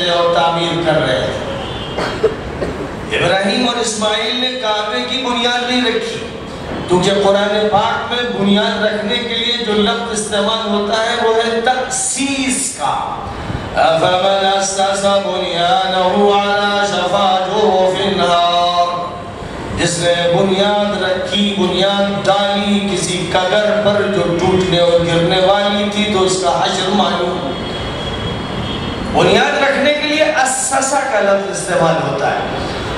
تھے اور تعمیر کر رہے تھے۔ ابراہیم اور اسماعیل نے کعبے کی بنیاد نہیں رکھی، کیونکہ قرآن پاک میں بنیاد رکھنے کے لیے جو لفظ استعمال ہوتا ہے وہ ہے تأسیس کا۔ أَفَمَنْ أَسَّسَ بُنْيَانَهُ عَلَى شَفَا جُرُفِ النَّارِ، جس نے بنیاد رکھی، بنیاد ڈالی کسی قبر پر جو ٹوٹنے اور گرنے والی تھی، تو اس کا حشر معلوم۔ بنیاد رکھنے کے لیے اسسہ کا لفظ استعمال ہوتا ہے،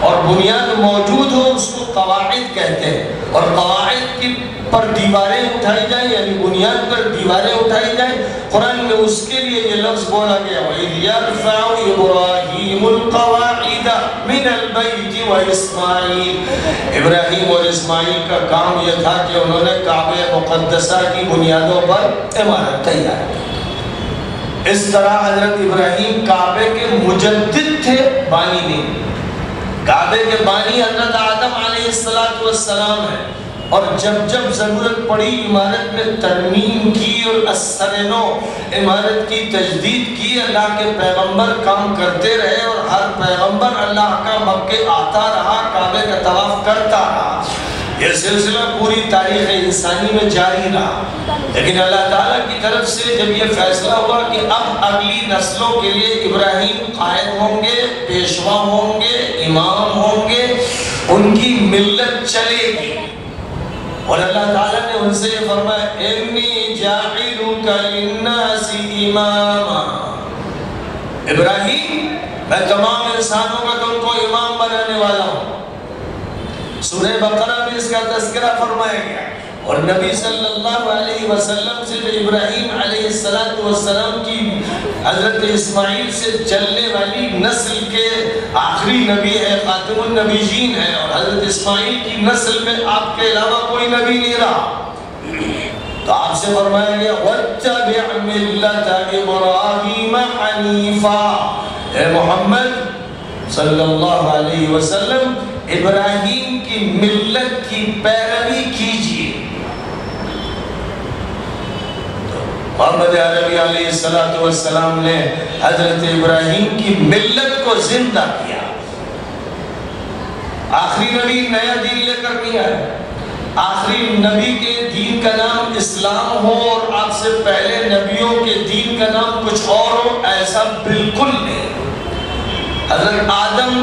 اور بنیاد موجود ہو اس کو قواعد کہتے ہیں، اور قواعد کی پر دیواریں اٹھائی جائیں، یعنی بنیاد پر دیواریں اٹھائی جائیں۔ قرآن میں اس کے لیے یہ لفظ بولا گیا وَإِذْ يَرْفَعُ إِبْرَاهِيمُ الْقَوَاعِدَ مِنَ الْبَيْتِ وَإِسْمَاعِيلُ، ابراہیم اور اسماعیل کا کام یہ تھا کہ انہوں نے کعبہ مقدسہ کی بنیادوں پر عمارت تیار کی۔ اس طرح حضرت ابراہیم کعبے کے مجدد تھے، بانی نہیں۔ کعبے کے بانی حضرت آدم علیہ السلام ہے، اور جب جب ضرورت پڑی عمارت میں ترمیم کی اور اثر نو عمارت کی تجدید کی، اللہ کے پیغمبر کام کرتے رہے، اور ہر پیغمبر اللہ کا مکے آتا رہا، کعبے کا طواف کرتا رہا۔ یہ سلسلہ پوری تاریخ انسانی میں جاری رہا، لیکن اللہ تعالیٰ کی طرف سے جب یہ فیصلہ ہوا کہ اب اگلی نسلوں کے لیے ابراہیم قائد ہوں گے، پیشوا ہوں گے، امام ہوں گے، ان کی ملت چلے گی، اور اللہ تعالیٰ نے ان سے یہ فرمایا انی جاعلک للناس اماما، ابراہیم میں تمام انسانوں کا تم کو امام بنانے والا ہوں۔ سورہ بقرہ میں اس کا تذکرہ فرمایا گیا، اور نبی صلی اللہ علیہ وسلم سے جو ابراہیم علیہ السلام کی حضرت اسماعیل سے چلنے والی نسل کے آخری نبی ہے، خاتم النبیین ہے، اور حضرت اسماعیل کی نسل میں آپ کے علاوہ کوئی نبی نہیں رہا، تو آپ سے فرمایا گیا وَاتَّبِعْ مِلَّةَ إِبْرَاهِيمَ حَنِيفًا، اے محمد صلی اللہ علیہ وسلم ابراہیم کی ملت کی پیروی کیجیے۔ محمد عربی علیہ السلام نے حضرت ابراہیم کی ملت کو زندہ کیا۔ آخری نبی نیا دین لے کر نہیں آئے، آخری نبی کے دین کا نام اسلام ہو اور آپ سے پہلے نبیوں کے دین کا نام کچھ اور ہو، ایسا بالکل نہیں۔ حضرت آدم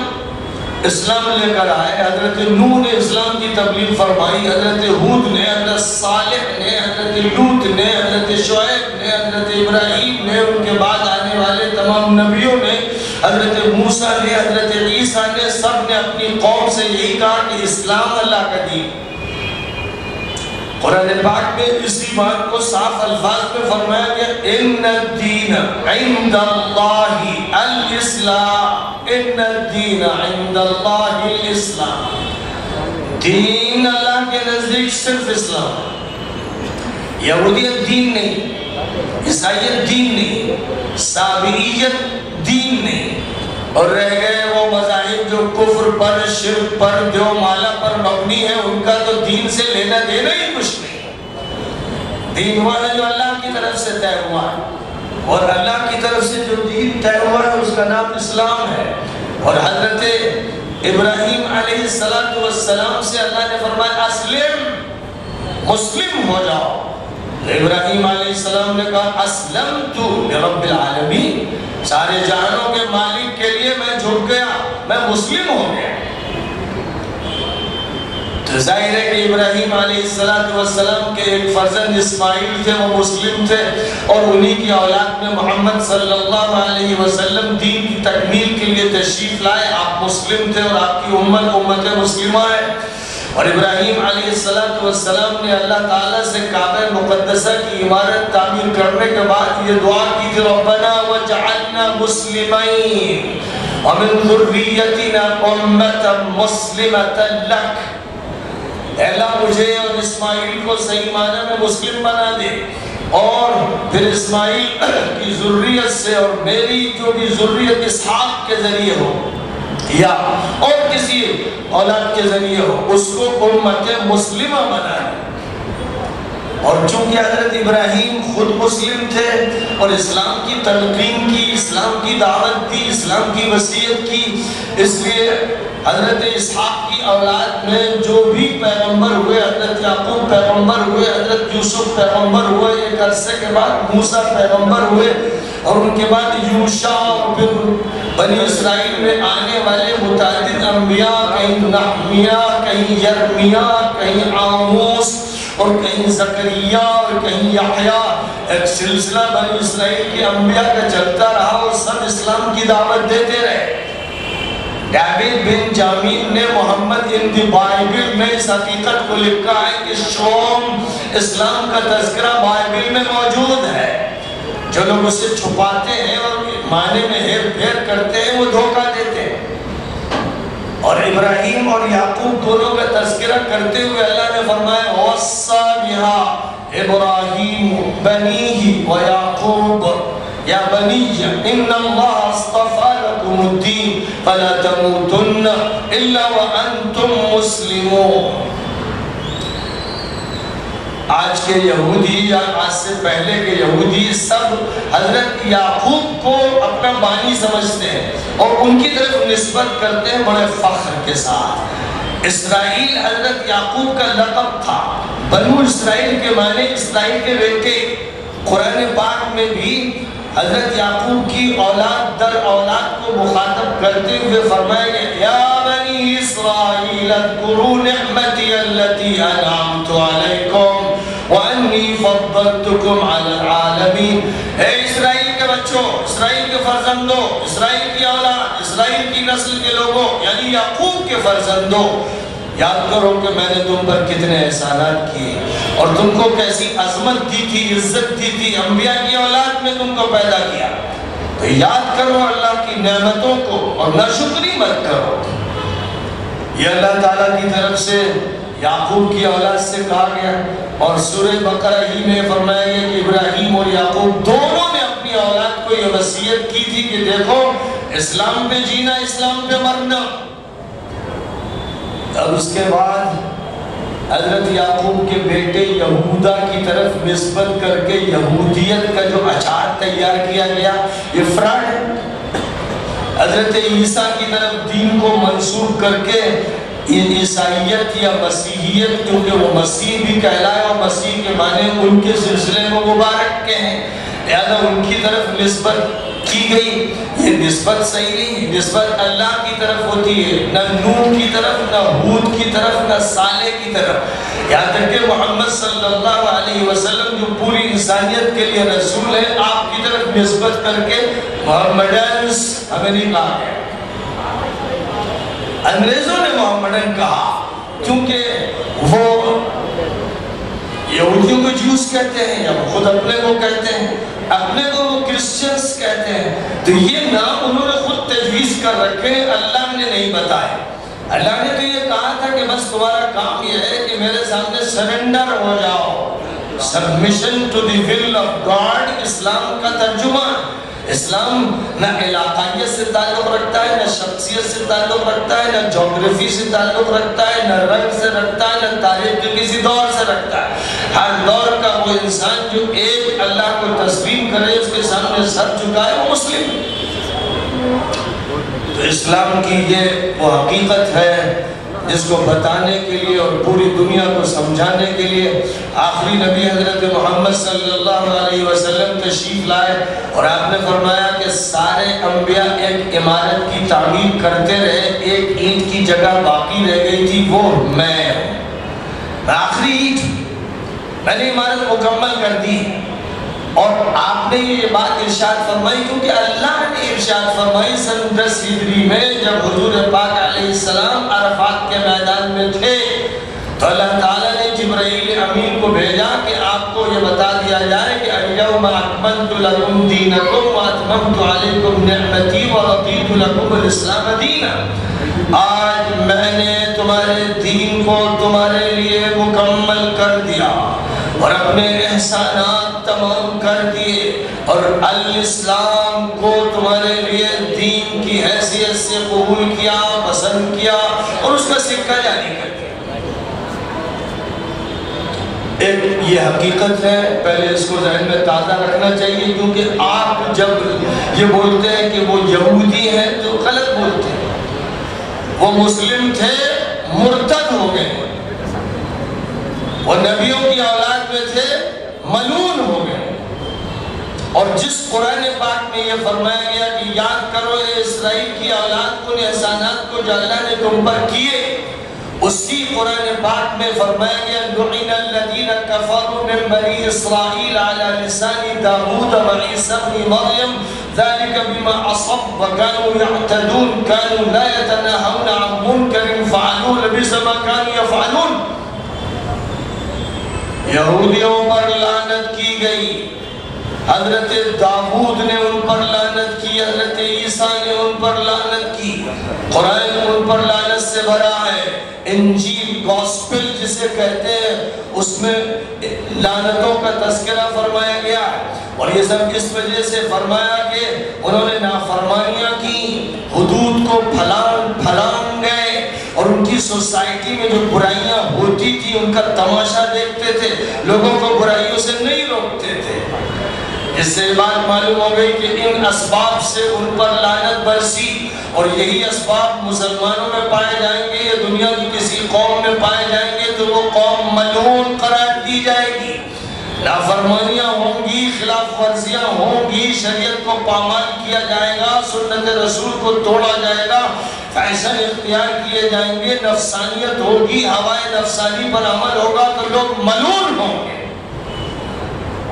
اسلام لے کر آئے، حضرت نوح نے اسلام کی تبلیغ فرمائی، حضرت ہود نے، حضرت صالح نے، حضرت لوط نے، حضرت شعیب نے، حضرت ابراہیم نے، ان کے بعد آنے والے تمام نبیوں نے، حضرت موسیٰ نے، حضرت عیسیٰ نے، سب نے اپنی قوم سے یہی کہا کہ اسلام اللہ کا دین۔ قرآن پاک میں اسی بات کو صاف الفاظ میں فرمایا گیا ان الدین عند اللہ الاسلام، ان الدین عند اللہ الاسلام، دین اللہ کے نزدیک صرف اسلام، یہودیت دین نہیں، عیسائیت دین نہیں، سابعیت دین نہیں، اور رہ گئے وہ مذاہب جو کفر پر، شرک پر، دیو مالا پر مبنی ہے، ان کا تو دین سے لینا دینا ہی کچھ نہیں۔ دین ہوا ہے جو اللہ کی طرف سے طے ہوا ہے، اور اللہ کی طرف سے جو دین طے ہوا ہے اس کا نام اسلام ہے۔ اور حضرت ابراہیم علیہ السلام سے اللہ نے فرمایا اسلم، مسلم ہو جاؤ۔ ابراہیم علیہ السلام نے کہا اسلمت لرب العالمین، سارے جہانوں کے مالک کے لیے میں جھک گیا، میں مسلم ہو گیا۔ تو ظاہر ہے کہ ابراہیم علیہ السلام کے ایک فرزند اسماعیل تھے، وہ مسلم تھے، اور انہی کی اولاد میں محمد صلی اللہ علیہ وسلم دین کی تکمیل کے لیے تشریف لائے۔ آپ مسلم تھے اور آپ کی امت مسلمہ ہے۔ اور ابراہیم علیہ السلام نے اللہ تعالیٰ سے کعبہ مقدسہ کی عمارت تعمیر کرنے کے بعد یہ دعا کی کہ ربنا وجعلنا مسلمین ومن ذریتنا امتا مسلمتا لک، اے اللہ مجھے اور اسماعیل کو صحیح معنی میں مسلم بنا دے، اور پھر اسماعیل کی ذریت سے اور میری جو بھی ذریت اسحاق کے ذریعے ہو یا اور کسی اولاد کے ذریعے ہو، اس کو امت مسلمہ بنائے۔ اور چونکہ حضرت ابراہیم خود مسلم تھے اور اسلام کی تلقین کی، اسلام کی دعوت دی، اسلام اسلام کی وصیت کی. اس لیے حضرت اسحاق کی اولاد میں جو بھی پیغمبر ہوئے، حضرت یعقوب پیغمبر ہوئے، حضرت یوسف پیغمبر ہوئے، ایک عرصے کے بعد موسیٰ پیغمبر ہوئے، اور ان کے بعد یوشع، اور پھر بنی اسرائیل میں آنے والے متعدد انبیاء، کہیں نحمیہ، کہیں یرمیہ، کہیں آموس، اور کہیں زکریا، اور کہیں یحییٰ. ایک سلسلہ بنی اسرائیل کے انبیاء کا چلتا رہا، اور سب اسلام کی دعوت دیتے رہے. ڈیوڈ بن جامین نے محمد ان دی بائبل میں اس حقیقت کو لکھا ہے کہ شوم اسلام کا تذکرہ بائبل میں موجود ہے. جو لوگ اسے چھپاتے ہیں اور معنی میں ہیر پھیر کرتے ہیں وہ دھوکہ دیتے ہیں. اور ابراہیم اور یعقوب دونوں کا تذکرہ کرتے ہوئے اللہ نے فرمایا وَوَصَّى بِهَا إِبْرَاهِيمُ بَنِيهِ وَيَعْقُوبَ يَا بَنِيَّ إِنَّ اللَّهَ اصْطَفَى لَكُمُ الدِّينَ فَلَا تَمُوتُنَّ إِلَّا وَأَنْتُمْ مُسْلِمُونَ. آج کے یہودی یا آج سے پہلے کے یہودی سب حضرت یعقوب کو اپنا بانی سمجھتے ہیں اور ان کی طرف نسبت کرتے ہیں بڑے فخر کے ساتھ. اسرائیل حضرت یعقوب کا لقب تھا. بنو اسرائیل کے معنی اسرائیل کے بیٹے. قرآن پاک میں بھی حضرت یعقوب کی اولاد در اولاد کو مخاطب کرتے ہوئے فرمایا گیا یا بنی اسرائیل اذکروا نعمتی التي انعمت علیکم وانی فضلتکم علی العالمین. اے اسرائیل کے بچوں، اسرائیل کے فرزندوں، اسرائیل کی اولاد، اسرائیل کی نسل کے لوگوں، یعنی یعقوب کے فرزندوں، یاد کرو کہ میں نے تم پر کتنے احسانات کیے اور تم کو کیسی عظمت دی تھی، عزت دی تھی، انبیاء کی اولاد میں تم کو پیدا کیا. تو یاد کرو اللہ کی نعمتوں کو اور ناشکری مت کرو. یہ اللہ تعالیٰ کی طرف سے یعقوب کی اولاد سے کہا گیا. اور سورہ بقرہ ہی میں فرمایا گیا کہ ابراہیم اور یعقوب دونوں نے اپنی اولاد کو یہ وصیت کی تھی کہ دیکھو اسلام پہ جینا، اسلام پہ مرنا. اب اس کے بعد حضرت یعقوب کے بیٹے یہودا کی طرف نسبت کر کے یہودیت کا جو اچار تیار کیا گیا یہ فراڈ ہے. حضرت عیسیٰ کی طرف دین کو منسوب کر کے عیسائیت یا مسیحیت، کیونکہ وہ مسیح بھی کہلائے اور مسیح کے معنی ان کے سلسلے میں مبارک کے ہیں، لہذا ان کی طرف نسبت کی گئی. یہ نسبت صحیح نہیں. نسبت اللہ کی طرف ہوتی ہے، نہ نوح کی طرف، نہ ہود کی طرف، نہ صالح کی طرف. یہاں تک کہ محمد صلی اللہ علیہ وسلم جو پوری انسانیت کے لیے رسول ہے، آپ کی طرف نسبت کر کے محمدنس ہمیں نہیں کہا گیا. انگریزوں نے محمدن کہا کیونکہ وہ یہودیوں کو جوس کہتے ہیں یا خود اپنے کو کہتے ہیں، اپنے کو وہ کرسچنز کہتے ہیں. تو یہ نام انہوں نے خود تجویز کر رکھے، اللہ نے نہیں بتائے. اللہ نے تو یہ کہا تھا کہ بس تمہارا کام یہ ہے کہ میرے سامنے سرنڈر ہو جاؤ. Submission to the will of God اسلام کا ترجمہ. اسلام نہ علاقائیت سے تعلق رکھتا ہے، نہ شخصیت سے تعلق رکھتا ہے، نہ جغرافی سے تعلق رکھتا ہے، نہ رنگ سے رکھتا ہے، نہ تاریخ کے کسی دور سے رکھتا ہے. ہر دور کا وہ انسان جو ایک اللہ کو تسلیم کرے، اس کے سامنے سر جھکائے، وہ مسلم. تو اسلام کی یہ وہ حقیقت ہے جس کو بتانے کے لیے اور پوری دنیا کو سمجھانے کے لیے آخری نبی حضرت محمد صلی اللہ علیہ وسلم تشریف لائے اور آپ نے فرمایا کہ سارے انبیاء ایک عمارت کی تعمیر کرتے رہے، ایک اینٹ کی جگہ باقی رہ گئی تھی، وہ میں آخری اینٹ، میں نے عمارت مکمل کر دی. اور آپ نے یہ بات ارشاد فرمائی کیونکہ اللہ نے ارشاد فرمائی سن 10 ہجری میں جب حضور پاک علیہ السلام عرفات کے میدان میں تھے تو اللہ تعالیٰ نے جبرائیل امین کو بھیجا کہ آپ کو یہ بتا دیا جائے کہ الیوم اکملت لکم دینکم واتممت علیکم نعمتی ورضیت لکم الاسلام دینا. آج میں نے تمہارے دین کو تمہارے لیے مکمل کر دیا اور اپنے احسانات تمام کر دیے اور الاسلام کو تمہارے لیے دین کی حیثیت سے قبول کیا، پسند کیا اور اس کا سکہ جاری کر دیا. ایک یہ حقیقت ہے، پہلے اس کو ذہن میں تازہ رکھنا چاہیے کیونکہ آپ جب یہ بولتے ہیں کہ وہ یہودی ہیں وہ مسلم تھے مرتد ہو گئے، وہ نبیوں کی اولاد میں تھے ملعون ہو گئے۔ اور جس قرآن پاک میں یہ فرمایا گیا کہ یاد کرو اے اسرائیل کی اولاد کو احسانات کو جو اللہ نے تم پر کیے، اسی قرآن پاک میں فرمایا گیا لعن الذین کفروا من بنی اسرائیل علی لسان داؤد وعیسی ابن مریم ذلك بما عصوا وكانوا يعتدون كانوا لا يتناهون عن منكر فعلوه لبئس ما كانوا يفعلون۔ یہودیوں پر لعنت کی گئی، حضرت داؤد نے ان پر لعنت کی، حضرت عیسیٰ نے ان پر لعنت کی، قرآن ان پر لعنت سے بھرا ہے۔ انجیل گوسپل جسے کہتے ہیں اس میں لعنتوں کا تذکرہ فرمایا گیا، اور یہ سب اس وجہ سے فرمایا کہ انہوں نے نافرمانیاں کی، حدود کو پھلانگ گئے، اور ان کی سوسائٹی میں جو برائیاں ہوتی تھی ان کا تماشا دیکھتے تھے، لوگوں کو برائیوں سے نہیں روکتے تھے۔ اس سے بات معلوم ہو گئی کہ ان اسباب سے ان پر لعنت برسی، اور یہی اسباب مسلمانوں میں پائے جائیں گے یا دنیا کی کسی قوم میں پائے جائیں گے تو وہ قوم ملعون قرار دی جائے گی۔ نافرمانیاں ہوں گی، خلاف ورزیاں ہوں گی، شریعت کو پامال کیا جائے گا، سنت رسول کو توڑا جائے گا، فیشن اختیار کیے جائیں گے، نفسانیت ہوگی، ہوائے نفسانی پر عمل ہوگا تو لوگ ملعون ہوں گے۔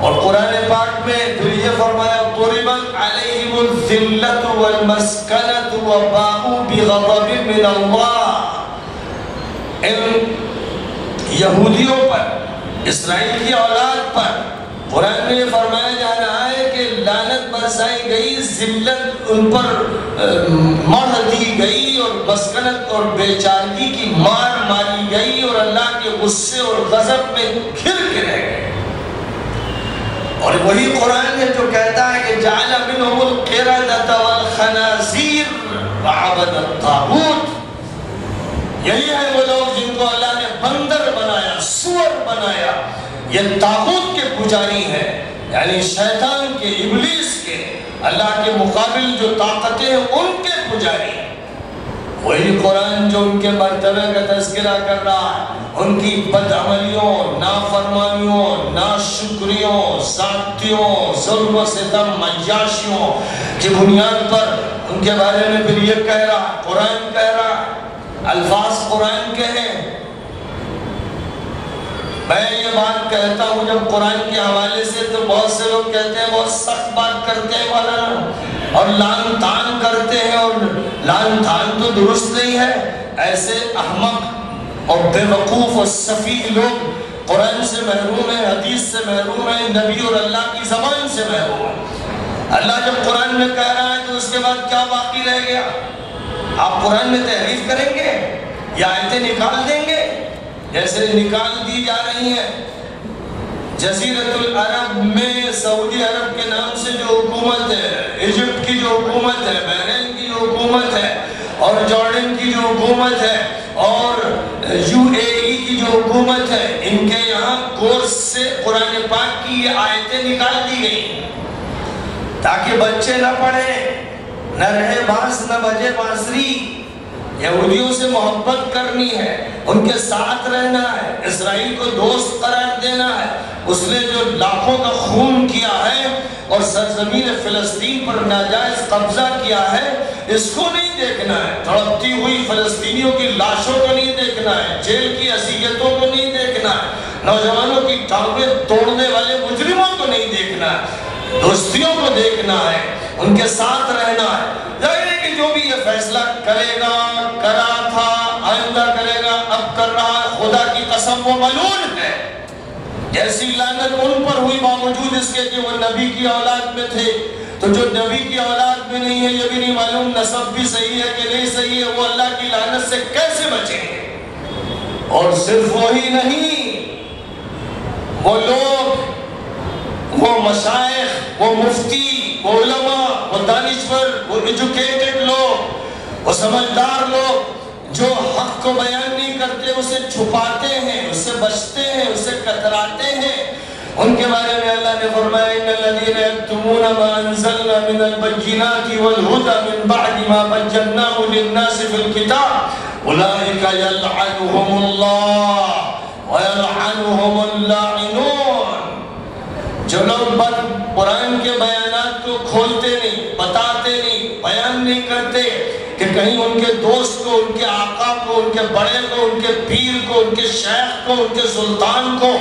اور قرآن پاک میں پھر یہ فرمایا ضربت علیہم الذلۃ والمسکنۃ وباءوا بغضب من اللہ۔ ان یہودیوں پر، اسرائیل کی اولاد پر قرآن میں یہ فرمایا جا رہا ہے کہ لعنت برسائی گئی، ذلت ان پر مار دی گئی، اور مسکنت اور بیچارگی کی مار ماری گئی، اور اللہ کے غصے اور غضب میں گھر کے رہ گئے۔ اور وہی قرآن ہے جو کہتا ہے کہ جعل منہم القردۃ والخنازیر وعبد الطاغوت۔ یہی ہے وہ لوگ جن کو اللہ نے بندر بنایا، سور بنایا، یہ طاغوت کے پجاری ہیں، یعنی شیطان کے، ابلیس کے، اللہ کے مقابل جو طاقتیں ہیں ان کے پجاری۔ وہی قرآن جو ان کے مرتبہ کا تذکرہ کر رہا ہے، ان کی بدعملیوں، نافرمانیوں، ناشکریوں، زیادتیوں، ظلم و ستم، عیاشیوں کی بنیاد پر ان کے بارے میں پھر یہ کہہ رہا ہے، قرآن کہہ رہا ہے، الفاظ قرآن کے ہیں۔ میں یہ بات کہتا ہوں جب قرآن کے حوالے سے تو بہت سے لوگ کہتے ہیں بہت سخت بات کرتے ہیں مولانا، اور لعن طعن کرتے ہیں، اور لعن طعن تو درست نہیں ہے۔ ایسے احمق اور بے وقوف اور سفیہ لوگ قرآن سے محروم ہیں، حدیث سے محروم ہیں، نبی اور اللہ کی زبان سے محروم ہیں۔ اللہ جب قرآن میں کہہ رہا ہے تو اس کے بعد کیا باقی رہ گیا؟ آپ قرآن میں تحریف کریں گے یا آیتیں نکال دیں گے جیسے نکال دی جا رہی ہیں؟ جزیرت العرب میں سعودی عرب کے نام سے جو حکومت ہے، ایجپٹ کی جو حکومت ہے، بحرین کی جو حکومت ہے، اور جارڈن کی جو حکومت ہے، اور UAE کی جو حکومت ہے، ان کے یہاں کورس سے قرآن پاک کی یہ آیتیں نکال دی گئی تاکہ بچے نہ پڑھیں، نہ رہے باس، نہ بجے بانسری۔ یہودیوں سے محبت کرنی ہے، ان کے ساتھ رہنا ہے، اسرائیل کو دوست قرار دینا ہے۔ اس نے جو لاکھوں کا خون کیا ہے اور سرزمین فلسطین پر ناجائز قبضہ کیا ہے، اس کو نہیں دیکھنا ہے، تڑپتی ہوئی فلسطینیوں کی لاشوں کو نہیں دیکھنا ہے، جیل کی اذیتوں کو نہیں دیکھنا ہے، نوجوانوں کی ٹانگیں توڑنے والے مجرموں کو نہیں دیکھنا ہے، دوستیوں کو دیکھنا ہے، ان کے ساتھ رہنا ہے۔ ظاہر ہے کہ جو بھی یہ فیصلہ کرے گا، کرا تھا، آئندہ کرے گا، اب کر رہا ہے، خدا کی قسم وہ ملعون ہے۔ جیسی لعنت ان پر ہوئی باوجود اس کے کہ وہ نبی کی اولاد میں تھے، تو جو نبی کی اولاد میں نہیں ہے یہ بھی نہیں معلوم نسب بھی صحیح ہے کہ نہیں صحیح ہے، وہ اللہ کی لعنت سے کیسے بچیں گے؟ اور صرف وہی نہیں، وہ لوگ، وہ مشائخ، وہ مفتی، وہ علماء، وہ دانشور، وہ ایجوکیٹڈ لوگ، وہ سمجھدار لوگ جو حق کو بیان نہیں کرتے، اسے چھپاتے ہیں، اسے بچتے ہیں، اسے کتراتے ہیں، ان کے بارے میں اللہ نے فرمایا ان الذين يكتمون ما انزلنا من البينات والهدى من بعد ما بيناه للناس في الكتاب اولئك يلعنهم الله ويلعنهم اللاعنون. جو لوگ قرآن کے بیانات کو کھولتے نہیں، بتاتے نہیں، بیان نہیں کرتے کہ کہیں ان کے دوست کو، ان کے آقا کو، ان کے بڑے کو، ان کے پیر کو، ان کے شیخ کو، ان کے سلطان کو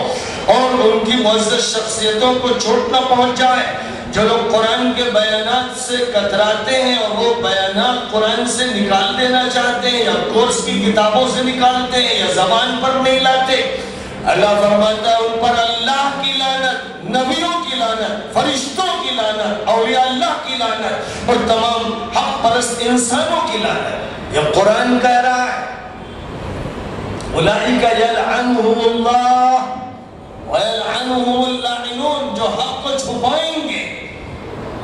اور ان کی معزز شخصیتوں کو چوٹ نہ پہنچ جائے. جو لوگ قرآن کے بیانات سے کتراتے ہیں اور وہ بیانات قرآن سے نکال دینا چاہتے ہیں یا کورس کی کتابوں سے نکالتے ہیں یا زبان پر نہیں لاتے، اللہ فرماتا ہے ان پر اللہ کی لعنت، نبیوں کی لعنت، فرشتوں کی لعنت، اولیاء اللہ کی لعنت اور تمام حق پرست انسانوں کی لعنت. یہ قرآن کہہ رہا ہے اولئک یلعنہم اللہ ویلعنہم اللاعنون. جو حق کو چھپائیں گے،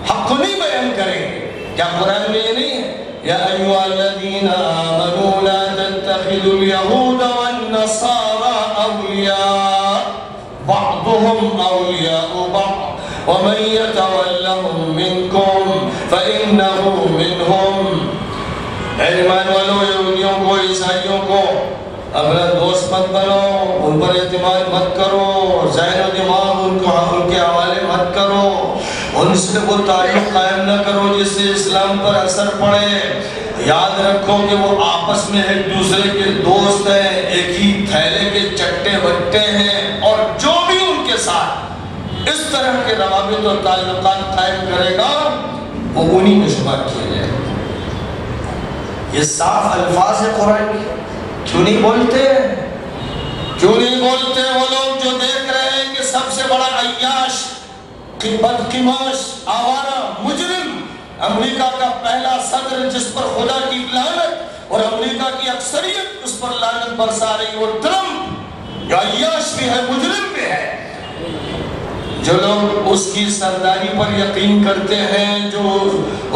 حق کو نہیں بیان کریں گے. کیا قرآن میں یہ نہیں ہے یا ایھا الذین آمنوا لا تتخذوا اليہود والنصارى اولیاء بعضهم اولیاء بعض ومن يتولهم منکم فإنه منهم. ایمان والو یہودیوں کو، عیسائیوں کو اپنا دوست مت بنو، ان پر اعتماد مت کرو، ذہن و دماغ ان کے حوالے مت کرو، ان سے وہ تعلق قائم نہ کرو جس سے اسلام پر اثر پڑے. یاد رکھو کہ وہ آپس میں ایک دوسرے کے دوست ہیں، ایک ہی تھیلے کے چٹے بٹے ہیں، اور جو بھی ان کے ساتھ اس طرح کے روابط اور تعلقات قائم کرے گا وہ انہی میں شمار کیا جائے. یہ صاف الفاظ ہے قرآن کی. کیوں نہیں بولتے؟ کیوں نہیں بولتے وہ لوگ جو دیکھ رہے ہیں کہ سب سے بڑا عیاش، بدقماش، آوارہ، مجرم، امریکہ کا پہلا صدر جس پر خدا کی لعنت اور امریکہ کی اکثریت اس پر لعنت برسا رہی، وہ ٹرمپ جو عیاش بھی ہے، مجرم بھی ہے. جو لوگ اس کی سرداری پر یقین کرتے ہیں، جو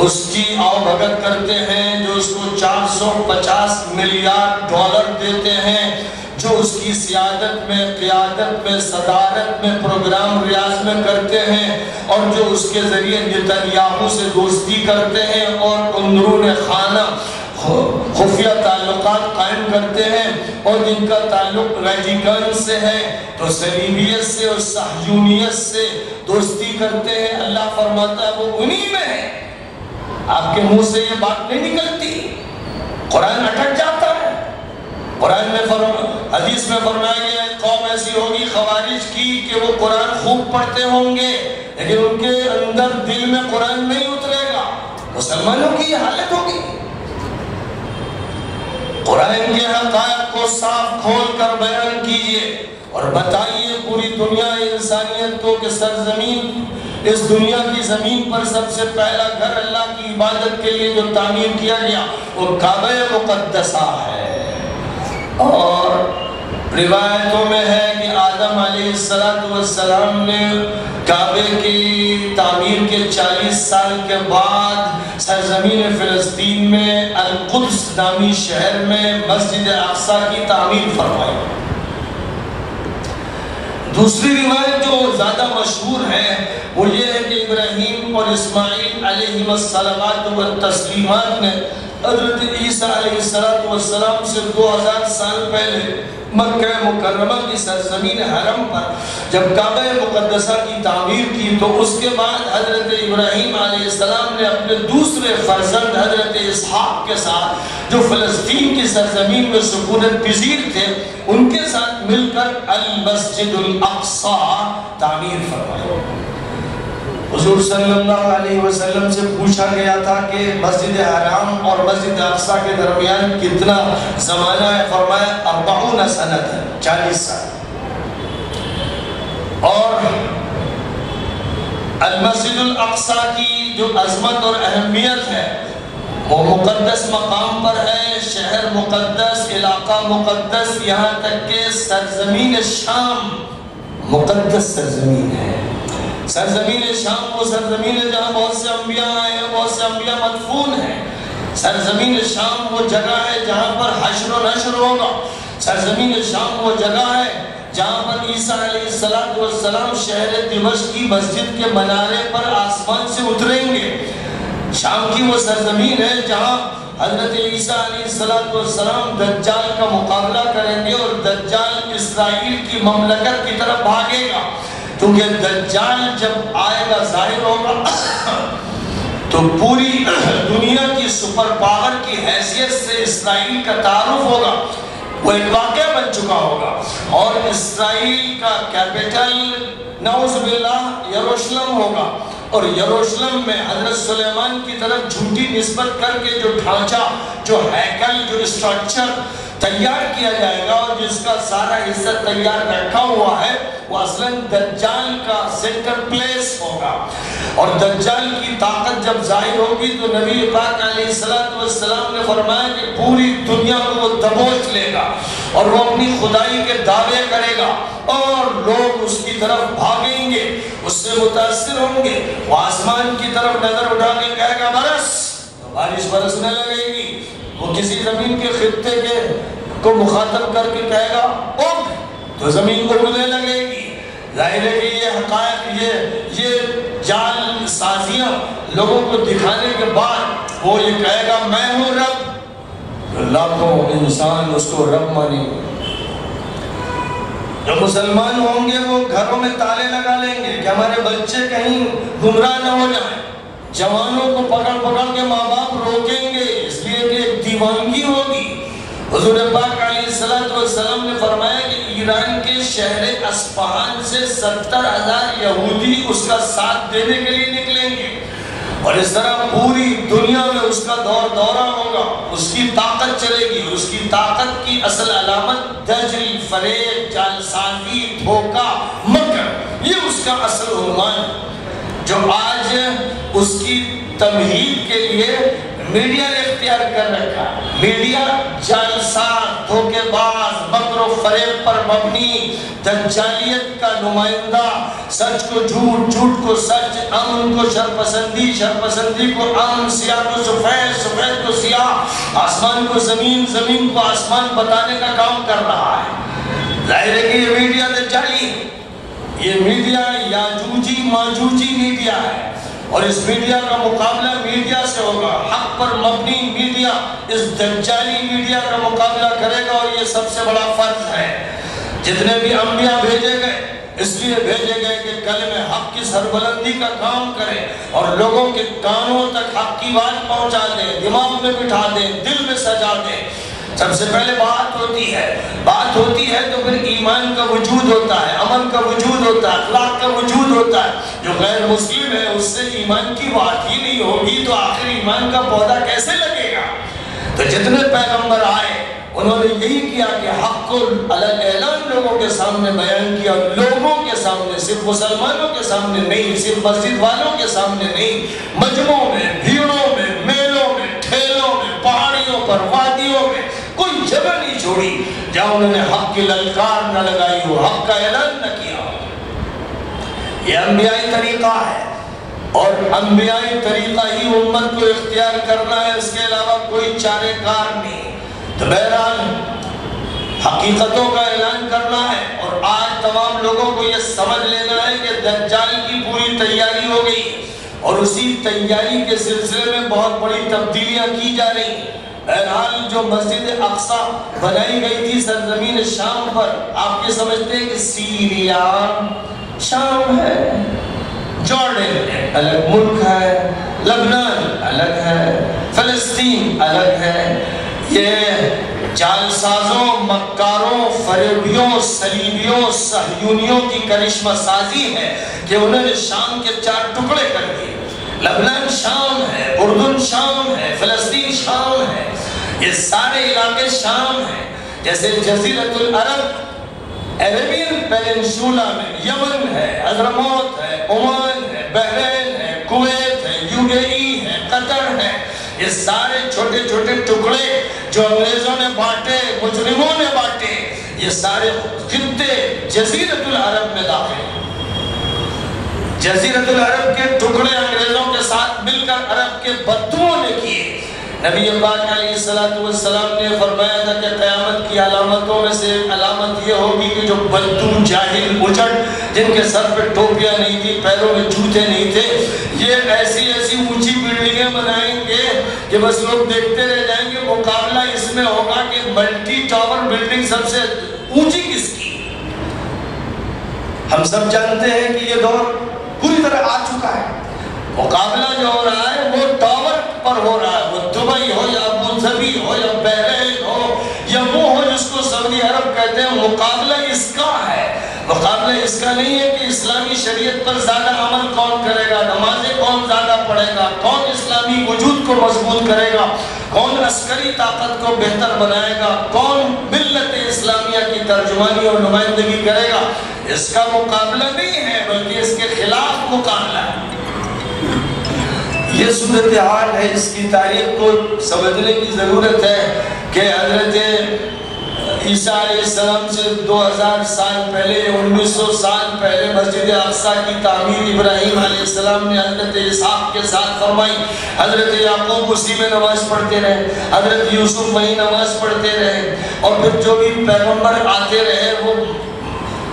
اس کی آؤ بھگت کرتے ہیں، جو اس کو 450 ملیارڈ ڈالر دیتے ہیں، جو اس کی سیادت میں، قیادت میں، صدارت میں، پروگرام ریاض میں کرتے ہیں، اور جو اس کے ذریعے نتنیاہو سے دوستی کرتے ہیں اور اندرون خانہ خفیہ تعلقات قائم کرتے ہیں، اور جن کا تعلق ویٹیکن سے ہے تو صلیبیت سے اور صہیونیت سے دوستی کرتے ہیں. اللہ فرماتا ہے وہ انہی میں ہے. آپ کے منہ سے یہ بات نہیں نکلتی، قرآن اٹک جاتا ہے. قرآن میں حدیث میں فرمایا گیا ایک قوم ایسی ہوگی خوارج کی کہ وہ قرآن خوب پڑھتے ہوں گے لیکن ان کے اندر دل میں قرآن نہیں اترے گا. مسلمانوں کی یہ حالت ہوگی. قرآن کے حقائق کو صاف کھول کر بیان کیجئے اور بتائیے پوری دنیا انسانیت کو کہ سرزمین، اس دنیا کی زمین پر سب سے پہلا گھر اللہ کی عبادت کے لیے جو تعمیر کیا گیا وہ کعبہ مقدسہ ہے. اور روایتوں میں ہے کہ آدم علیہ السلام نے کعبے کی تعمیر کے 40 سال کے بعد سرزمین فلسطین میں القدس نامی شہر میں مسجد اقصی کی تعمیر فرمائی. دوسری روایت جو زیادہ مشہور ہے وہ یہ ہے کہ ابراہیم اور اسماعیل علیہ السلام نے حضرت عیسیٰ علیہ السلام سے 2000 سال پہلے مکہ مکرمہ کی سرزمین حرم پر جب کعبہ مقدسہ کی تعمیر کی تو اس کے بعد حضرت ابراہیم علیہ السلام نے اپنے دوسرے فرزند حضرت اسحاق کے ساتھ جو فلسطین کی سرزمین میں سکونت پذیر تھے ان کے ساتھ مل کر المسجد الاقصی تعمیر فرمائی. حضور صلی اللہ علیہ وسلم سے پوچھا گیا تھا کہ مسجد حرام اور مسجد اقصی کے درمیان کتنا زمانہ ہے؟ فرمایا 40 سنت ہے، 40 سال. اور المسجد الاقصی کی جو عظمت اور اہمیت ہے وہ مقدس مقام پر ہے، شہر مقدس، علاقہ مقدس، یہاں تک کہ سرزمین شام مقدس سرزمین ہے. سرزمین شام وہ سرزمین ہے جہاں بہت سے انبیاء آئے ہیں، بہت سے انبیاء مدفون ہیں. سرزمین شام وہ جگہ ہے جہاں پر حشر و نشر ہوگا. سرزمین شام وہ جگہ ہے جہاں پر عیسیٰ علیہ السلام شہر دمشق کی مسجد کے منارے پر آسمان سے اتریں گے۔ شام کی وہ سرزمین ہے جہاں حضرت عیسیٰ علیہ السلام دجال کا مقابلہ کریں گے اور دجال اسرائیل کی مملکت کی طرف بھاگے گا، کیونکہ دجال جب آئے گا ظاہر ہوگا تو پوری دنیا کی سپر پاور کی حیثیت سے اسرائیل کا تعارف ہوگا، وہ ایک واقعہ بن چکا ہوگا، اور اسرائیل کا کیپٹل نعوذ باللہ یروشلم ہوگا، اور یروشلم میں حضرت سلیمان کی طرف جھوٹی نسبت کر کے جو ڈھانچہ، جو ہیکل، جو اسٹرکچر تیار کیا جائے گا اور جس کا سارا حصہ تیار رکھا ہوا ہے، وہ اصلاً دجال کا سینٹر پلیس ہوگا، اور دجال کی طاقت جب ظاہر ہوگی تو نبی پاک علیہ السلام نے فرمایا کہ پوری دنیا کو وہ دبوچ لے گا اور وہ اپنی خدائی کے دعوے کرے گا اور لوگ اس کی طرف بھاگیں گے، اس سے متاثر ہوں گے، وہ آسمان کی طرف نظر اٹھا کے کہے گا برس، تو بارش برسنے لگے گی، وہ کسی زمین کے خطے کو مخاطب کر کے کہے گا اٹھ، تو زمین کو اڑنے لگے گی۔ ظاہر ہے کہ یہ حقائق، یہ جال سازیاں لوگوں کو دکھانے کے بعد وہ یہ کہے گا میں ہوں رب، لاکھوں انسان اس کو رب مانیں گے۔ جو مسلمان ہوں گے وہ گھروں میں تالے لگا لیں گے کہ ہمارے بچے کہیں گمراہ نہ ہو جائیں، جوانوں کو پکڑ پکڑ کے ماں باپ روکیں گے، اس لیے کہ ایک دیوانگی ہوگی۔ حضور پاک علیہ السلام نے فرمایا کہ ایران کے شہر اصفہان سے 70,000 یہودی اس کا ساتھ دینے کے لیے نکلیں گے، اور اس طرح پوری دنیا میں اس کا دور دورہ ہوگا، اس کی طاقت چلے گی۔ اس کی طاقت کی اصل علامت دجل، فریب، جالسازی، دھوکہ، مکر، یہ اس کا اصل عنوان ہے، جو آج اس کی تمہید کے لیے میڈیا نے اختیار کر رکھا ہے۔ میڈیا جالساز، دھوکے باز، مکر و فریب پر مبنی، دجالیت کا نمائندہ، سچ کو جھوٹ، جھوٹ کو سچ، امن کو شرپسندی، شرپسندی کو امن، سیاہ کو سفید، سفید کو سیاہ، آسمان کو زمین، زمین کو آسمان بتانے کا کام کر رہا ہے۔ ظاہر ہے کہ یہ میڈیا دجالی ہے، یہ میڈیا یاجوجی ماجوجی میڈیا ہے، اور اس میڈیا کا مقابلہ میڈیا سے ہوگا، حق پر مبنی میڈیا اس دجالی میڈیا کا مقابلہ کرے گا، اور یہ سب سے بڑا فرض ہے۔ جتنے بھی انبیاء بھیجے گئے اس لیے بھیجے گئے کہ کلمہ حق کی سربلندی کا کام کریں اور لوگوں کے کانوں تک حق کی بات پہنچا دیں، دماغ میں بٹھا دیں، دل میں سجا دیں۔ سب سے پہلے بات ہوتی ہے تو پھر ایمان کا وجود ہوتا ہے، عمل کا وجود ہوتا ہے، اخلاق کا وجود ہوتا ہے۔ جو غیر مسلم ہے اس سے ایمان کی بات ہی نہیں ہوگی تو آخر ایمان کا پودا کیسے لگے گا؟ تو جتنے پیغمبر آئے انہوں نے یہی کیا کہ حق کو اعلان لوگوں کے سامنے بیان کیا، لوگوں کے سامنے، صرف مسلمانوں کے سامنے نہیں، صرف مسجد والوں کے سامنے نہیں، مجمعوں میں، بھیڑوں میں، میلوں میں، ٹھیلوں میں، پہاڑیوں پر، وادیوں میں، کوئی جگہ نہیں چھوڑی جہاں انہوں نے حق کی للکار نہ لگائی ہو، حق کا اعلان نہ کیا ہو۔ یہ انبیائی طریقہ ہے، اور انبیائی طریقہ ہی امت کو اختیار کرنا ہے، اس کے علاوہ کوئی چارے کار نہیں۔ تو بہرحال حقیقتوں کا اعلان کرنا ہے، اور آج تمام لوگوں کو یہ سمجھ لینا ہے کہ دجال کی پوری تیاری ہو گئی، اور اسی تیاری کے سلسلے میں بہت بڑی تبدیلیاں کی جا رہی ہیں۔ بہرحال جو مسجد اقصیٰ بنائی گئی تھی سرزمین شام پر، آپ یہ سمجھتے ہیں کہ سیریا شام ہے، جارڈن الگ ملک ہے، لبنان الگ ہے، فلسطین الگ ہے۔ یہ جالسازوں، مکاروں، فریبیوں، صلیبیوں، صہیونیوں کی کرشمہ سازی ہے کہ انہوں نے شام کے 4 ٹکڑے کر دیے۔ لبنان شام ہے، اردن شام ہے، فلسطین شام ہے، یہ سارے علاقے شام ہیں۔ جیسے جزیرۃ العرب، عربین پیننسولا میں یمن ہے، حضرموت ہے، عمان ہے، بحرین ہے، کویت ہے، UAE ہے، قطر ہے، یہ سارے چھوٹے چھوٹے ٹکڑے جو انگریزوں نے بانٹے، مجرموں نے بانٹے، یہ سارے خطے جزیرۃ العرب میں داخل ہیں۔ جزیرۃ العرب کے ٹکڑے انگریزوں کے ساتھ مل کر عرب کے بدوؤں نے کیے، نبی پاک علیہ السلام نے فرمایا تھا کہ قیامت کی علامتوں میں سے ایک علامت یہ ہوگی کہ جو بدو جاہل اجڑ جن کے سر پہ ٹوپیاں نہیں تھی، پیروں میں جوتے نہیں تھے، یہ ایسی اونچی بلڈنگیں بنائیں گے کہ بس لوگ دیکھتے رہ جائیں گے۔ مقابلہ اس میں ہوگا کہ ملٹی ٹاور بلڈنگ سب سے اونچی کس کی۔ ہم سب جانتے ہیں کہ یہ دور پوری طرح آ چکا ہے۔ مقابلہ جو ہو رہا ہے وہ ٹاور پر ہو رہا ہے، وہ دبئی ہو یا ابو ظبی ہو یا بحرین ہو یا وہ ہو جس کو سعودی عرب کہتے ہیں، مقابلہ اس کا ہے۔ مقابلہ اس کا نہیں ہے کہ اسلامی شریعت پر زیادہ عمل کون کرے گا، نمازیں کون زیادہ پڑھے گا، کون اسلامی وجود کو مضبوط کرے گا، کون عسکری طاقت کو بہتر بنائے گا، کون ملت اسلامیہ کی ترجمانی اور نمائندگی کرے گا۔ اس کا مقابلہ نہیں ہے بلکہ اس کے خلاف مقابلہ ہے۔ یہ صورتحال ہے، اس کی تاریخ کو سمجھنے کی ضرورت ہے کہ حضرت عیسیٰ علیہ السلام سے 2000 سال پہلے، 1900 سال پہلے مسجد اقصیٰ کی تعمیر ابراہیم علیہ السلام نے حضرت اسحاق کے ساتھ فرمائی۔ حضرت یعقوب اسی میں نماز پڑھتے رہے، حضرت یوسف وہی نماز پڑھتے رہے، اور پھر جو بھی پیغمبر آتے رہے وہ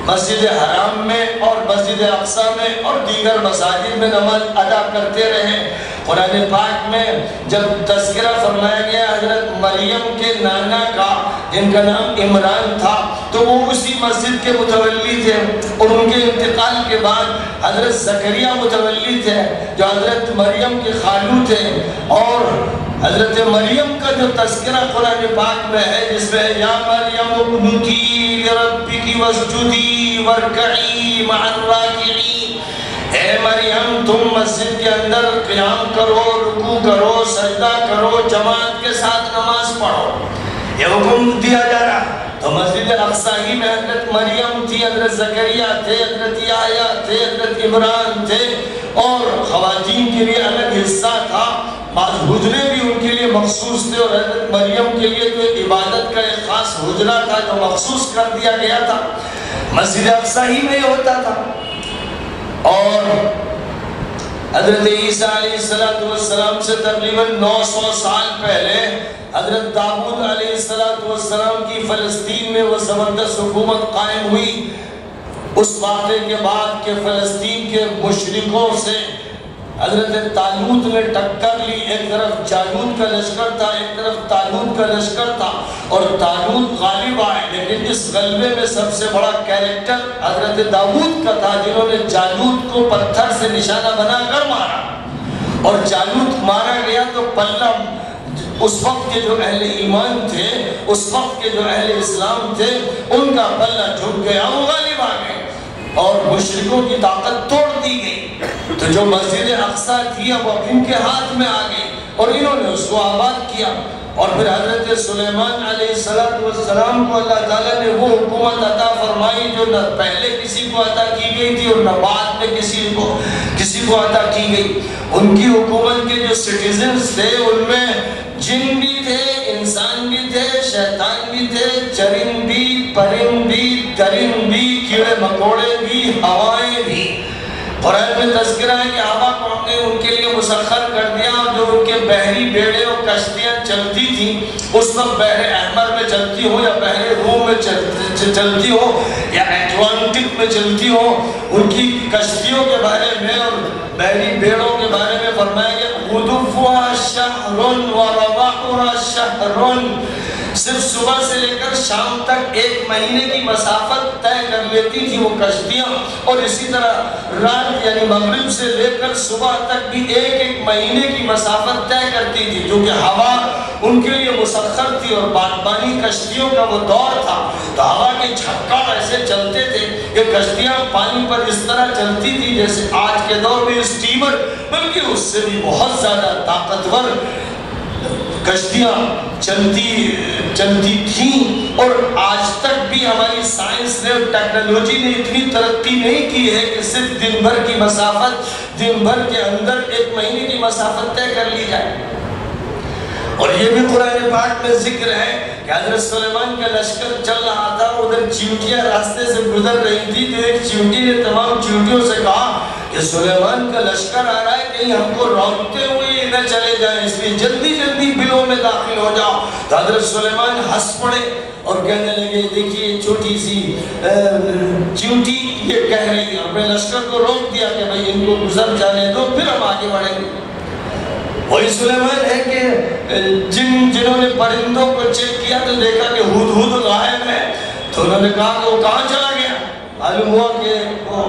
مسجد حرام میں اور مسجد اقصیٰ میں اور دیگر مساجد میں نماز ادا کرتے رہے۔ قرآن پاک میں جب تذکرہ فرمایا گیا حضرت مریم کے نانا کا جن کا نام عمران تھا تو وہ اسی مسجد کے متولی تھے، اور ان کے انتقال کے بعد حضرت زکریا متولی تھے جو حضرت مریم کے خالو تھے۔ اور حضرت مریم کا جو تذکرہ قرآن پاک میں ہے جس میں یا مریم اقنتی لربکی واسجدی وارکعی مع الراکعین، اے مریم تم مسجد کے اندر قیام کرو، رکوع کرو، سجدہ کرو، جماعت کے ساتھ نماز پڑھو، یہ حکم دیا جا رہا۔ تو مسجد اقصیٰ ہی میں حضرت مریم تھی، حضرت زکریا تھے، حضرت یحییٰ تھے، حضرت عمران تھے، اور خواتین کے لیے الگ حصہ تھا، بعض حجرے بھی ان کے لیے مخصوص تھے، اور حضرت مریم کے لیے تو عبادت کا ایک خاص حجرہ تھا جو مخصوص کر دیا گیا تھا۔ مسجد اقصیٰ ہی میں ہوتا تھا۔ اور حضرت عیسیٰ علیہ السلام سے تقریباً 900 سال پہلے حضرت داؤد علیہ السلام کی فلسطین میں وہ زبردست حکومت قائم ہوئی۔ اس واقعے کے بعد کہ فلسطین کے مشرکوں سے حضرت طالوت نے ٹکر لی، ایک طرف جالوت کا لشکر تھا، ایک طرف طالوت کا لشکر تھا، اور طالوت غالب آئے، لیکن اس غلبے میں سب سے بڑا کیریکٹر حضرت داؤد کا تھا جنہوں نے جالوت کو پتھر سے نشانہ بنا کر مارا، اور جالوت مارا گیا تو پلہ اس وقت کے جو اہل ایمان تھے، اس وقت کے جو اہل اسلام تھے، ان کا پلہ جھک گیا، وہ غالب آ گئے اور مشرکوں کی طاقت توڑ دی گئی۔ تو جو مسجد اقصیٰ تھی اب ان کے ہاتھ میں آ گئی اور انہوں نے اس کو آباد کیا۔ اور پھر حضرت سلیمان علیہ السلام کو اللہ تعالیٰ نے وہ حکومت عطا فرمائی جو نہ پہلے کسی کو عطا کی گئی تھی اور نہ بعد میں کسی کو عطا کی گئی۔ ان کی حکومت کے جو سٹیزنز تھے ان میں جن بھی تھے، انسان بھی تھے، شیطان بھی تھے، چرند بھی، پرند بھی، درند بھی، کیڑے مکوڑے بھی، ہوائیں بھی۔ قرآن میں تذکرہ ہے کہ ہوا کو ہم نے ان کے لیے مسخر کر دیا، اور جو ان کے بحری بیڑے اور کشتیاں چلتی تھیں اس وقت بحر احمر میں چلتی ہو یا بحر روم میں چلتی ہو یا اٹلانٹک میں چلتی ہو، ان کی کشتیوں کے بارے میں اور بحری بیڑوں کے بارے میں فرمایا گیا غدوها شہر ورواحها شہر، صرف صبح سے لے کر شام تک 1 مہینے کی مسافت طے کر لیتی تھی وہ کشتیاں، اور اسی طرح رات یعنی مغرب سے لے کر صبح تک بھی 1 مہینے کی مسافت طے کرتی تھی، جو کہ ہوا ان کے لیے مسخر تھی، اور بادبانی کشتیوں کا وہ دور تھا۔ تو ہوا کے جھٹکا ایسے چلتے تھے کہ کشتیاں پانی پر اس طرح چلتی تھی جیسے آج کے دور میں اسٹیمر، بلکہ اس سے بھی بہت زیادہ طاقتور کشتیاں چلتی تھیں۔ اور آج تک بھی ہماری سائنس نے اور ٹیکنالوجی نے اتنی ترقی نہیں کی ہے کہ صرف دن بھر کی مسافت، دن بھر کے اندر 1 مہینے کی مسافت طے کر لی جائے۔ اور یہ بھی قرآن پاک میں ذکر ہے کہ حضرت سلیمان کا لشکر چل رہا تھا، ادھر چیونٹیاں راستے سے گزر رہی تھی، تو ایک چیونٹی نے تمام چیونٹیوں سے کہا کہ سلیمان کا لشکر آ رہا ہے، کہیں ہم کو روکتے ہوئے ادھر نہ چلے جائیں، اس لیے جلدی جلدی بلوں میں داخل ہو جاؤ۔ تو حضرت سلیمان ہنس پڑے اور کہنے لگے دیکھیے چھوٹی سی چیونٹی یہ کہہ رہی ہے، اپنے لشکر کو روک دیا کہ بھئی ان کو گزر جانے دو پھر ہم آگے بڑھیں گے۔ وہی سلیمان ہے کہ جنہوں نے پرندوں کو چیک کیا تو دیکھا کہ ہدہد غائب ہے، تو انہوں نے کہا کہ وہ کہاں چلا گیا؟ معلوم ہوا کہ وہ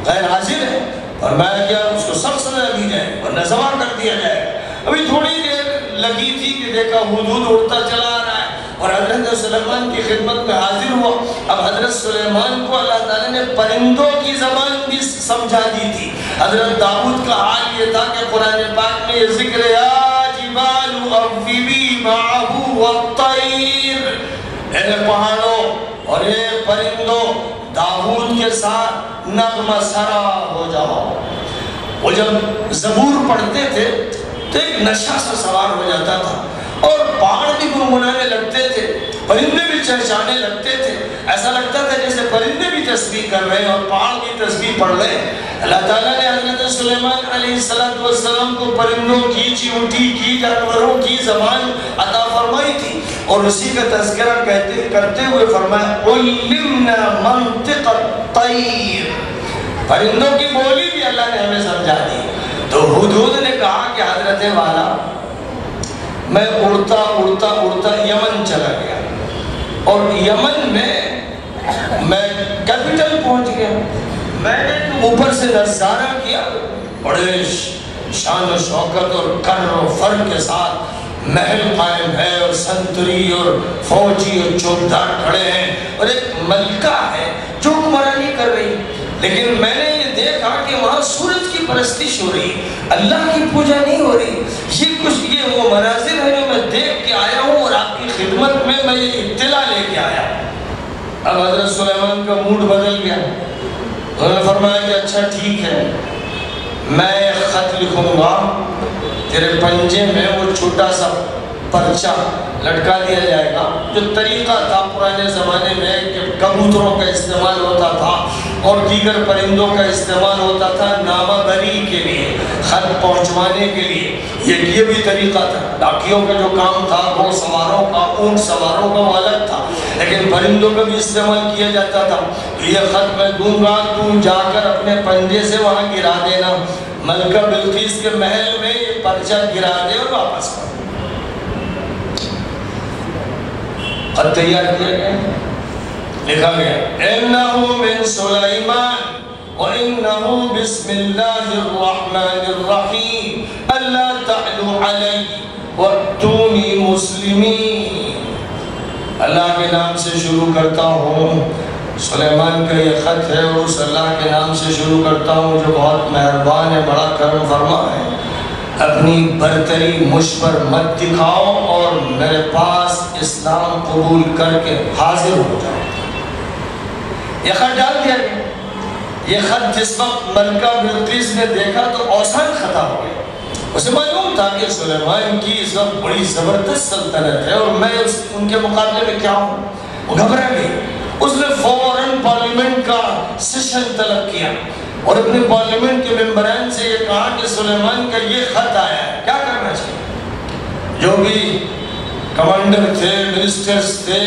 غیر حاضر ہے، اور میں کیا اس کو سخت سزا دی جائے ورنہ ذبح کر دیا جائے۔ ابھی تھوڑی دیر لگی تھی کہ دیکھا ہدہد اڑتا چلا آ رہا ہے اور حضرت سلیمان کی خدمت میں حاضر ہوا۔ اب حضرت سلیمان کو اللہ تعالیٰ نے پرندوں کی زبان بھی سمجھا دی تھی۔ حضرت داؤد کا حال یہ تھا کہ قرآن پاک میں یہ ذکر ہے یا جبال اوّبی معہ والطیر، اے پہاڑوں اور اے پرندوں داؤد کے ساتھ نغمہ سرا ہو جاؤ۔ وہ جب زبور پڑھتے تھے تو ایک نشہ سا سوار ہو جاتا تھا اور پہاڑ بھی گنگنانے لگتے تھے، پرندے بھی چہچہانے لگتے تھے، ایسا لگتا تھا جیسے پرندے بھی تسبیح کر رہے ہیں اور پہاڑ بھی تسبیح پڑھ رہے ہیں۔ اللہ تعالیٰ نے حضرت سلیمان علیہ السلام کو پرندوں کی، چیونٹی کی، جانوروں کی زبان عطا فرمائی تھی، اور اسی کا تذکرہ کرتے ہوئے فرمایا عَلِّمْنَا مَنْطِقَ الطَّيْرِ، پرندوں کی بولی بھی اللہ نے ہمیں سمجھا دی۔ تو ہدہد نے کہا کہ حضرت والا میں اڑتا اڑتا اڑتا یمن چلا گیا اور یمن میں کیپٹل پہنچ گیا، میں نے اوپر سے نظارہ کیا، بڑے شان و شوکت اور کر و فر کے ساتھ محل قائم ہے اور سنتری اور فوجی اور چوکیدار کھڑے ہیں اور ایک ملکہ ہے جو حکمرانی کر رہی، لیکن میں نے یہ دیکھا کہ وہاں سورج کی پرستش ہو رہی، اللہ کی پوجا نہیں ہو رہی۔ یہ وہ مناظر ہے جو میں دیکھ کے آیا ہوں اور آپ کی خدمت میں یہ اطلاع لے کے آیا۔ اب حضرت سلیمان کا موڈ بدل گیا، انہوں نے فرمایا کہ اچھا ٹھیک ہے، میں ایک خط لکھوں گا، تیرے پنجے میں وہ چھوٹا سا پرچہ لٹکا دیا جائے گا، جو طریقہ تھا پرانے زمانے میں کہ کبوتروں کا استعمال ہوتا تھا اور دیگر پرندوں کا استعمال ہوتا تھا نامہ بری کے لیے، خط پہنچوانے کے لیے۔ یہ بھی طریقہ تھا، ڈاکیوں کا جو کام تھا وہ سواروں کا، اونٹ سواروں کا وہ الگ تھا، لیکن پرندوں کا بھی استعمال کیا جاتا تھا۔ یہ خط میں دوں گا، تو جا کر اپنے پنجے سے وہاں گرا دینا، ملکہ بلقیس کے محل میں یہ پرچہ گرا دے اور واپس کر۔ خط تیار کیا گیا، لکھا گیا اِنَّهُ مِن سُلَيْمَانَ وَإِنَّهُ بِسْمِ اللَّهِ الرَّحْمَنِ الرَّحِيمِ أَلَّا تَعْلُوا عَلَيَّ وَأْتُونِي مُسْلِمِينَ۔ اللہ کے نام سے شروع کرتا ہوں، سلیمان کا یہ خط ہے اور اس اللہ کے نام سے شروع کرتا ہوں جو بہت مہربان ہے، بڑا کرم فرما ہے۔ اپنی برتری مجھ پر مت دکھاؤ اور میرے پاس اسلام قبول کر کے حاضر ہو جاؤ۔ یہ خط ڈال دیا گیا۔ یہ خط جس وقت ملکہ بلقیس نے دیکھا تو اوسان خطا ہو گیا، اسے معلوم تھا کہ سلیمان کی اس وقت بڑی زبردست سلطنت ہے اور میں ان کے مقابلے میں کیا ہوں۔ وہ گھبرا گئی، اس نے فوراً پارلیمنٹ کا سیشن طلب کیا اور اپنے پارلیمنٹ کے ممبران سے یہ کہا کہ سلیمان کا یہ خط آیا ہے، کیا کرنا چاہیے؟ جو بھی کمانڈر تھے، منسٹرز تھے،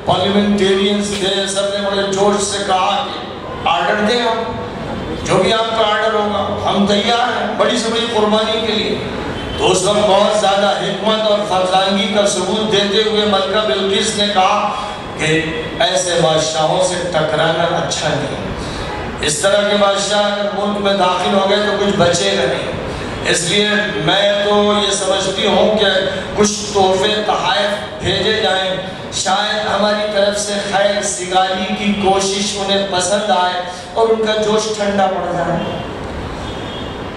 پارلیمنٹیرینز تھے، سب نے بڑے جوش سے کہا کہ آرڈر دیں آپ، جو بھی آپ کا آرڈر ہوگا ہم تیار ہیں بڑی سے بڑی قربانی کے لیے۔ تو اس وقت بہت زیادہ حکمت اور فرزانگی کا ثبوت دیتے ہوئے ملکہ بلقیس نے کہا کہ ایسے بادشاہوں سے ٹکرانا اچھا نہیں، اس طرح کے بادشاہ اگر ملک میں داخل ہو گئے تو کچھ بچے گا نہیں، اس لیے میں تو یہ سمجھتی ہوں کہ کچھ تحفے تحائف بھیجے جائیں، شاید ہماری طرف سے خیر سگالی کی کوشش انہیں پسند آئے اور ان کا جوش ٹھنڈا پڑ جائے۔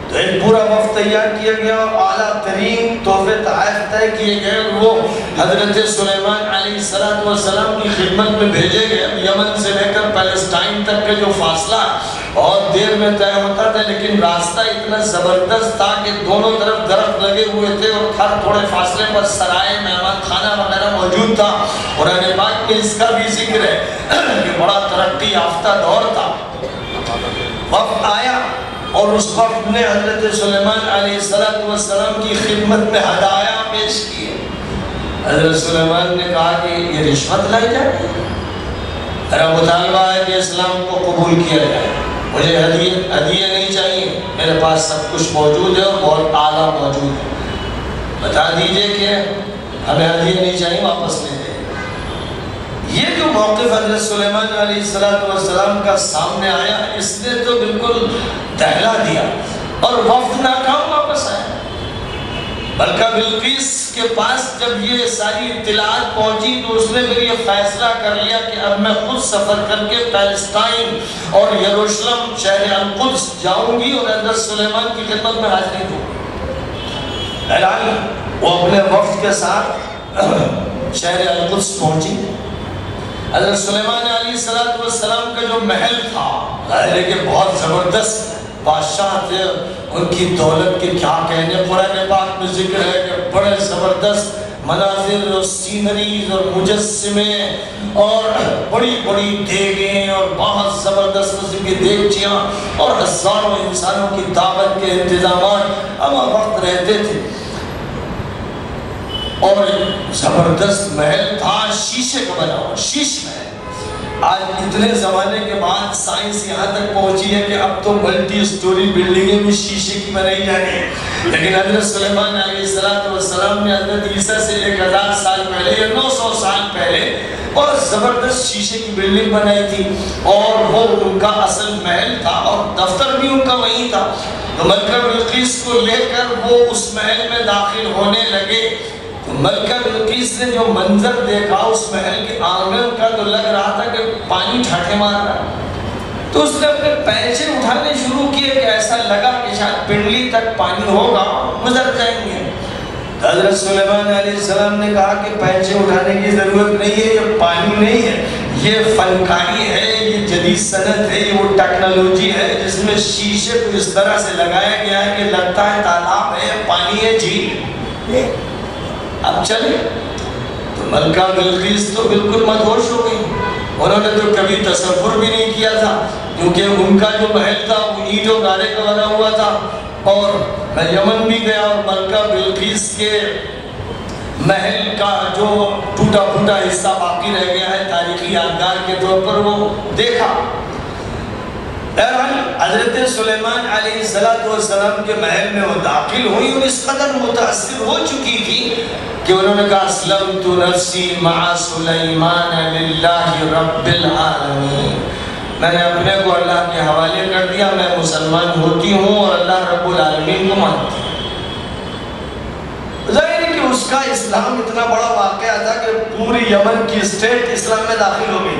تو ایک پورا وفد تیار کیا گیا اور اعلیٰ ترین تحفے تحائف طے کیے گئے اور وہ حضرت سلیمان علیہ السلام کی خدمت میں بھیجے گئے۔ یمن سے لے کر پیلسٹائن تک کے جو فاصلہ بہت دیر میں طے ہوتا تھا، لیکن راستہ اتنا زبردست تھا کہ دونوں طرف درخت لگے ہوئے تھے اور ہر تھوڑے فاصلے پر سرائے، مہمان خانہ وغیرہ موجود تھا۔ قرآن پاک میں اس کا بھی ذکر ہے کہ بڑا ترقی یافتہ دور تھا۔ وقت آیا اور اس وقت نے حضرت سلیمان علیہ السلام کی خدمت میں ہدایہ پیش کیے۔ حضرت سلیمان نے کہا کہ یہ رشوت لائی جائے، میرا مطالبہ ہے کہ اسلام کو قبول کیا جائے، مجھے ہدیے نہیں چاہیے، میرے پاس سب کچھ موجود ہے اور بہت اعلیٰ موجود ہے، بتا دیجئے کہ ہمیں ہدیے نہیں چاہیے، واپس لے دیں۔ یہ جو موقف حضرت سلیمان علیہ السلام کا سامنے آیا، اس نے تو بالکل دہلا دیا اور وفد ناکام واپس آیا۔ ملکہ بلقیس کے پاس جب یہ ساری اطلاعات پہنچی تو اس نے پھر یہ فیصلہ کر لیا کہ اب میں خود سفر کر کے پیلسٹائن اور یروشلم شہر القدس جاؤں گی اور حضرت سلیمان کی خدمت میں حاضری دوں گی۔ اعلان وہ اپنے وفد کے ساتھ شہر القدس پہنچی۔ حضرت سلیمان علیہ السلام کا جو محل تھا، لیکن بہت زبردست بادشاہ تھے، ان کی دولت کے کیا کہنے، قرآن پاک میں ذکر ہے کہ بڑے زبردست مناظر اور سینریز اور مجسمے اور بڑی بڑی دیگیں اور بہت زبردست قسم کی دیگچیاں اور ہزاروں انسانوں کی دعوت کے انتظامات ہم وقت رہتے تھے، اور زبردست محل تھا، شیشے کا بنا ہوا، شیش محل۔ آج اتنے زمانے کے بعد سائنس یہاں تک پہنچی ہے کہ اب تو ملٹی سٹوری بلڈنگیں بھی شیشے کی بنائی جانی، لیکن حضرت سلیمان علیہ السلام نے حضرت عیسیٰ سے 1000 سال پہلے یا 900 سال پہلے اور زبردست شیشے کی بلڈنگ بنائی تھی، اور وہ ان کا اصل محل تھا اور دفتر بھی ان کا وہیں تھا۔ تو ملکہ بلقیس کو لے کر وہ اس محل میں داخل ہونے لگے۔ ملکہ بلقیس نے جو منظر دیکھا اس محل کے آنگن کا، تو لگ رہا تھا کہ پانی ٹھاٹھے مار رہا، تو اس نے اپنے پینچے اٹھانے شروع کیے کہ ایسا لگا کہ شاید پنڈلی تک پانی ہوگا، گزر جائیں گے۔ حضرت سلیمان علیہ السلام نے کہا کہ پینچے اٹھانے کی ضرورت نہیں ہے، یہ پانی نہیں ہے، یہ فنکاری ہے، یہ جدید صنعت ہے، یہ وہ ٹیکنالوجی ہے جس میں شیشے کو اس طرح سے لگایا گیا ہے کہ لگتا ہے تالاب ہے، پانی ہے، جھیل۔ اب چلے تو ملکہ بلقیس تو بالکل مدہوش ہو گئی، انہوں نے تو کبھی تصور بھی نہیں کیا تھا، کیونکہ ان کا جو محل تھا وہ اینٹ و گارے کا بنا ہوا تھا۔ اور میں یمن بھی گیا اور ملکہ بلقیس کے محل کا جو ٹوٹا پھوٹا حصہ باقی رہ گیا ہے تاریخی یادگار کے طور پر وہ دیکھا۔ حضرت سلیمان علیہ السلام کے محل میں وہ داخل ہوئی اور اس قدر متاثر ہو چکی تھی کہ انہوں نے کہا اسلمت نفسی مع سلیمان للہ رب العالمین، میں نے اپنے کو اللہ کے حوالے کر دیا، میں مسلمان ہوتی ہوں اور اللہ رب العالمین کو مانتی ہوں۔ ظاہر ہے کہ اس کا اسلام اتنا بڑا واقعہ تھا کہ پوری یمن کی اسٹیٹ اسلام میں داخل ہو گئی،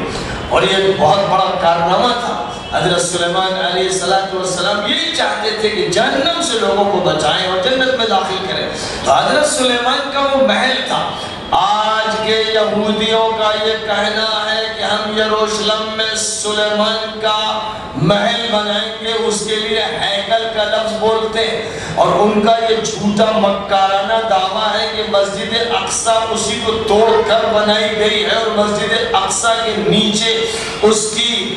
اور یہ بہت بڑا کارنامہ تھا۔ حضرت سلیمان علیہ السلام یہی چاہتے تھے کہ جہنم سے لوگوں کو بچائیں اور جنت میں داخل کریں، تو حضرت سلیمان کا وہ محل تھا۔ آج کے یہودیوں کا یہ کہنا ہے کہ ہم یروشلم میں سلیمان کا محل بنائیں گے، اس کے لیے ہیکل کا لفظ بولتے ہیں، اور ان کا یہ جھوٹا مکارانہ دعویٰ ہے کہ مسجد اقصی اسی کو توڑ کر بنائی گئی ہے اور مسجد اقصی کے نیچے اس کی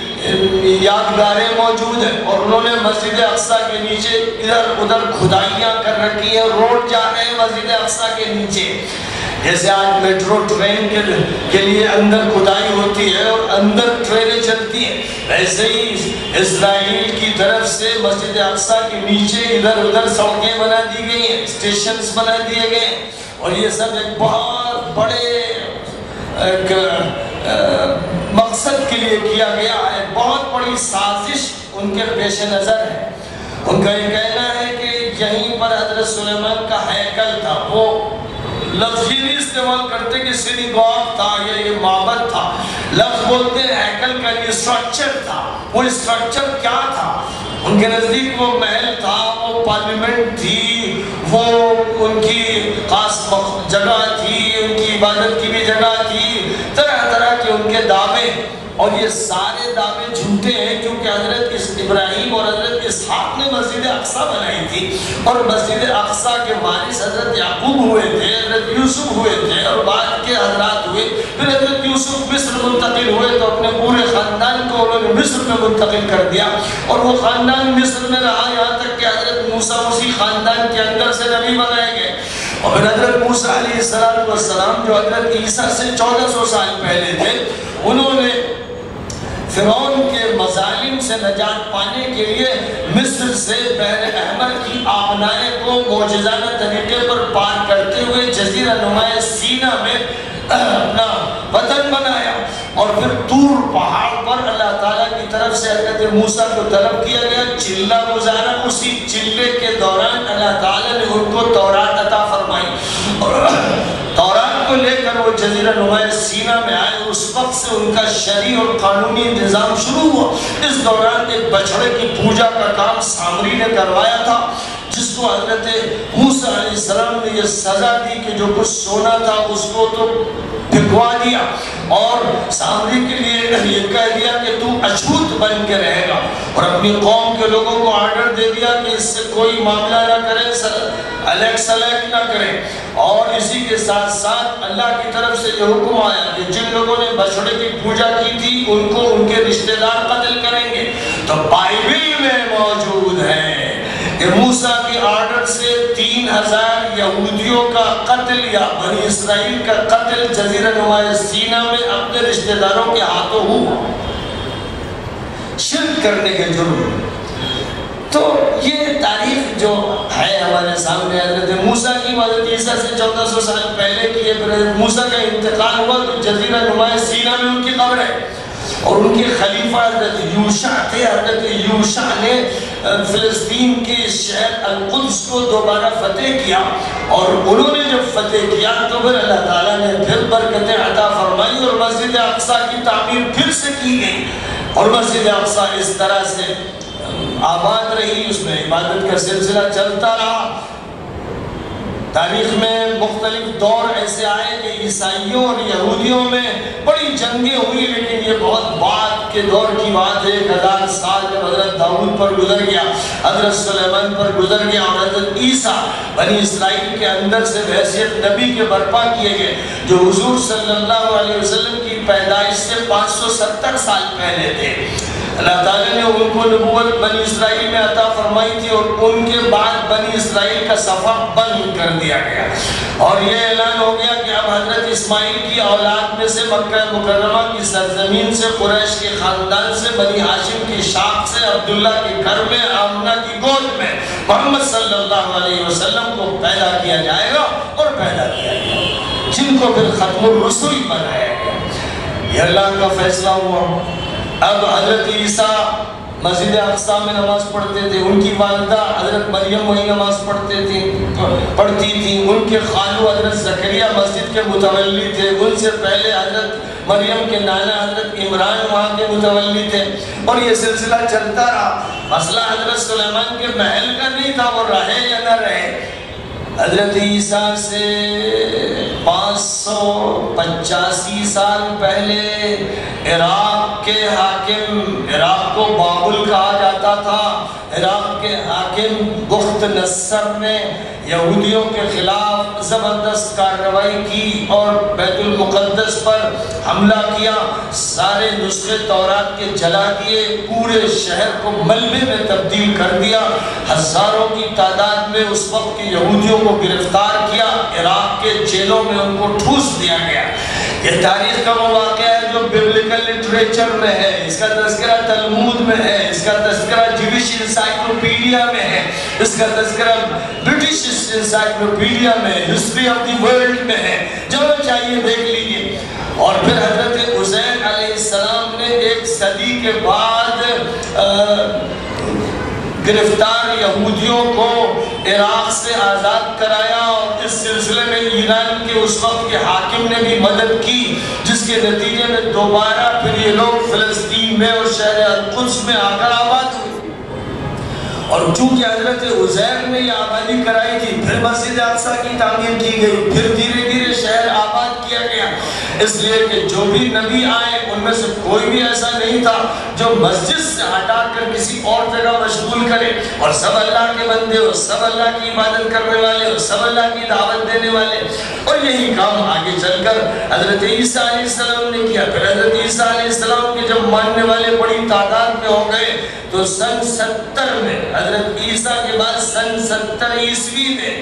یادگاریں موجود ہیں، اور انہوں نے مسجد اقصی کے نیچے ادھر ادھر کھدائیاں کر رکھی ہیں، روڈ جا رہے ہیں مسجد اقصی کے نیچے، جیسے آج میٹرو ٹرین کے لیے اندر کھدائی ہوتی ہے اور اندر ٹرینیں چلتی ہیں، ایسے ہی اسرائیل کی طرف سے مسجد اقصی کے نیچے ادھر ادھر سڑکیں بنا دی گئی ہیں، اسٹیشنز بنا دیے گئے ہیں، اور یہ سب ایک بہت بڑے مقصد کے لیے کیا گیا ہے، بہت بڑی سازش ان کے پیش نظر ہے۔ ان کا یہ کہنا ہے کہ یہیں پر حضرت سلیمان کا ہیکل تھا، وہ لفظ ہی نہیں استعمال کرتے کہ سینیگوگ تھا یا یہ معبد تھا، لفظ بولتے ہیں ہیکل کا، یہ اسٹرکچر تھا۔ وہ اسٹرکچر کیا تھا؟ ان کے نزدیک وہ محل تھا، وہ پارلیمنٹ تھی، وہ ان کی خاص جگہ تھی، ان کی عبادت کی بھی جگہ تھی، طرح طرح کے ان کے دعوے، اور یہ سارے دعوے جھوٹے ہیں، کیونکہ حضرت ابراہیم اور حضرت اسحاق نے مسجد اقصی بنائی تھی، اور مسجد اقصی کے وارث حضرت یعقوب ہوئے تھے، حضرت یوسف ہوئے تھے، اور بعد کے حضرات ہوئے، پھر حضرت یوسف مصر منتقل ہوئے تو اپنے پورے خاندان کو انہوں نے مصر میں منتقل کر دیا، اور وہ خاندان مصر میں رہا یہاں تک کہ حضرت موسیٰ اسی خاندان کے اندر سے نبی بنائے گئے۔ اور پھر حضرت موسیٰ علیہ السلام جو حضرت عیسیٰ سے 1400 سال پہلے تھے، انہوں نے فرعون کے مظالم سے نجات پانے کے لیے مصر سے بحر احمر کی آبنائے کو معجزانہ طریقے پر پار کرتے ہوئے جزیرہ نمایاں سینا میں اپنا وطن بنایا، اور پھر طور پہاڑ پر اللہ تعالیٰ کی طرف سے حضرت موسیٰ کو طلب کیا گیا، چلہ گزارا، اسی چلے کے دوران اللہ تعالیٰ نے ان کو تورات عطا فرمائی، اور تورات کو لے کر وہ جزیرہ نمایاں سینا میں آئے۔ اس وقت سے ان کا شرعی اور قانونی نظام شروع ہوا۔ اس دوران ایک بچھڑے کی پوجا کا کام سامری نے کروایا تھا، جس کو حضرت موسیٰ علیہ السلام نے یہ سزا دی کہ جو کچھ سونا تھا اس کو تو پھکوا دیا، اور سامری کے لیے یہ کہہ دیا کہ تو اچھوت بن کے رہے گا، اور اپنی قوم کے لوگوں کو آرڈر دے دیا کہ اس سے کوئی معاملہ نہ کرے، الیک سلیک نہ کرے۔ اور اسی کے ساتھ ساتھ اللہ کی طرف سے یہ حکم آیا کہ جن لوگوں نے بچھڑے کی پوجا کی تھی ان کو ان کے رشتہ دار قتل کریں گے۔ تو بائبل میں موجود ہے کہ موسیٰ کی آرڈر سے 3000 یہودیوں کا قتل یا بنی اسرائیل کا قتل جزیرہ نمایاں سینا میں اپنے رشتہ داروں کے ہاتھوں ہوا، شرک کرنے کے جرم۔ تو یہ تاریخ جو ہے ہمارے سامنے حضرت موسیٰ کی، حضرت عیسیٰ سے 1400 سال پہلے کی ہے، پھر حضرت موسیٰ کا انتقال ہوا تو جزیرہ نمایاں سینا میں ان کی قبر ہے، اور ان کے خلیفہ حضرت یوشع تھے۔ حضرت یوشع نے فلسطین کے شہر القدس کو دوبارہ فتح کیا، اور انہوں نے جب فتح کیا تو پھر اللہ تعالیٰ نے پھر برکتیں عطا فرمائی، اور مسجد اقصیٰ کی تعمیر پھر سے کی گئی، اور مسجد اقصیٰ اس طرح سے آباد رہی، اس میں عبادت کا سلسلہ چلتا رہا۔ تاریخ میں مختلف دور ایسے آئے کہ عیسائیوں اور یہودیوں میں بڑی جنگیں ہوئی، لیکن یہ بہت بعد کے دور کی بات ہے۔ 1000 سال جب حضرت داؤد پر گزر گیا، حضرت سلیمان پر گزر گیا، اور حضرت عیسیٰ بنی اسرائیل کے اندر سے بحیثیت نبی کے برپا کیے گئے، جو حضور صلی اللہ علیہ وسلم کی پیدائش سے 570 سال پہلے تھے۔ اللہ تعالیٰ نے ان کو نبوت بنی اسرائیل میں عطا فرمائی تھی، اور ان کے بعد بنی اسرائیل کا صفحہ بند کر دیا گیا، اور یہ اعلان ہو گیا کہ اب حضرت اسماعیل کی اولاد میں سے مکہ مکرمہ کی سرزمین سے، قریش کے خاندان سے، بنی ہاشم کی شاخ سے، عبداللہ کے گھر میں، آمنہ کی گود میں محمد صلی اللہ علیہ وسلم کو پیدا کیا جائے گا، اور پیدا کیا گیا، جن کو پھر ختم الرسل بنایا گیا۔ یہ اللہ کا فیصلہ ہوا۔ اب حضرت عیسیٰ مسجد اقصیٰ میں نماز پڑھتے تھے، ان کی والدہ حضرت مریم وہی نماز پڑھتی تھی، ان کے خالو حضرت زکریا مسجد کے متولی تھے، ان سے پہلے حضرت مریم کے نانا حضرت عمران وہاں کے متولی تھے، اور یہ سلسلہ چلتا رہا۔ مسئلہ حضرت سلیمان کے محل کا نہیں تھا، وہ رہے یا نہ رہے۔ حضرت عیسیٰ سے 585 سال پہلے عراق کے حاکم، عراق کو بابل کہا جاتا تھا، عراق کے حاکم بخت نصر نے یہودیوں کے خلاف زبردست کارروائی کی اور بیت المقدس پر حملہ کیا، سارے نسخے تورات کے جلا دیے، پورے شہر کو ملبے میں تبدیل کر دیا، ہزاروں کی تعداد میں اس وقت کے یہودیوں کو گرفتار کیا، عراق کے جیلوں میں ان کو ٹھوس دیا گیا۔ یہ تاریخ کا وہ واقعہ ہے جو بیبلیکل لٹریچر میں ہے، اس کا تذکرہ تلمود میں ہے، اس کا تذکرہ جیوش انسائکلوپیڈیا میں ہے، اس کا تذکرہ برٹش انسائکلوپیڈیا میں، ہسٹری آف دی ورلڈ میں ہے، جو چاہیے دیکھ لیجئے۔ اور پھر حضرت عزیر علیہ السلام نے 1 صدی کے بعد گرفتار یہودیوں کو عراق سے آزاد کرایا، اور اس سلسلے میں ایران کے اس وقت کے حاکم نے بھی مدد کی، جس کے نتیجے میں دوبارہ پھر یہ لوگ فلسطین میں اور شہر القدس میں آ کر آباد ہوئے۔ اور چونکہ حضرت عزیر نے یہ آبادی کرائی تھی، پھر مسجد اقصیٰ کی تعمیر کی گئی، پھر دھیرے دھیرے شہر آباد کیا گیا۔ اس لیے کہ جو بھی نبی آئے ان میں سے کوئی بھی ایسا نہیں تھا جو مسجد سے ہٹا کر کسی اور جگہ مشغول کرے، اور سب اللہ کے بندے اور سب اللہ کی عبادت کرنے والے اور سب اللہ کی دعوت دینے والے۔ اور یہی کام آگے چل کر حضرت عیسیٰ علیہ السلام نے کیا۔ پھر حضرت عیسیٰ علیہ السلام کے جب ماننے والے بڑی تعداد میں ہو گئے تو سن 70 میں، حضرت عیسیٰ کے بعد سن 70 عیسوی میں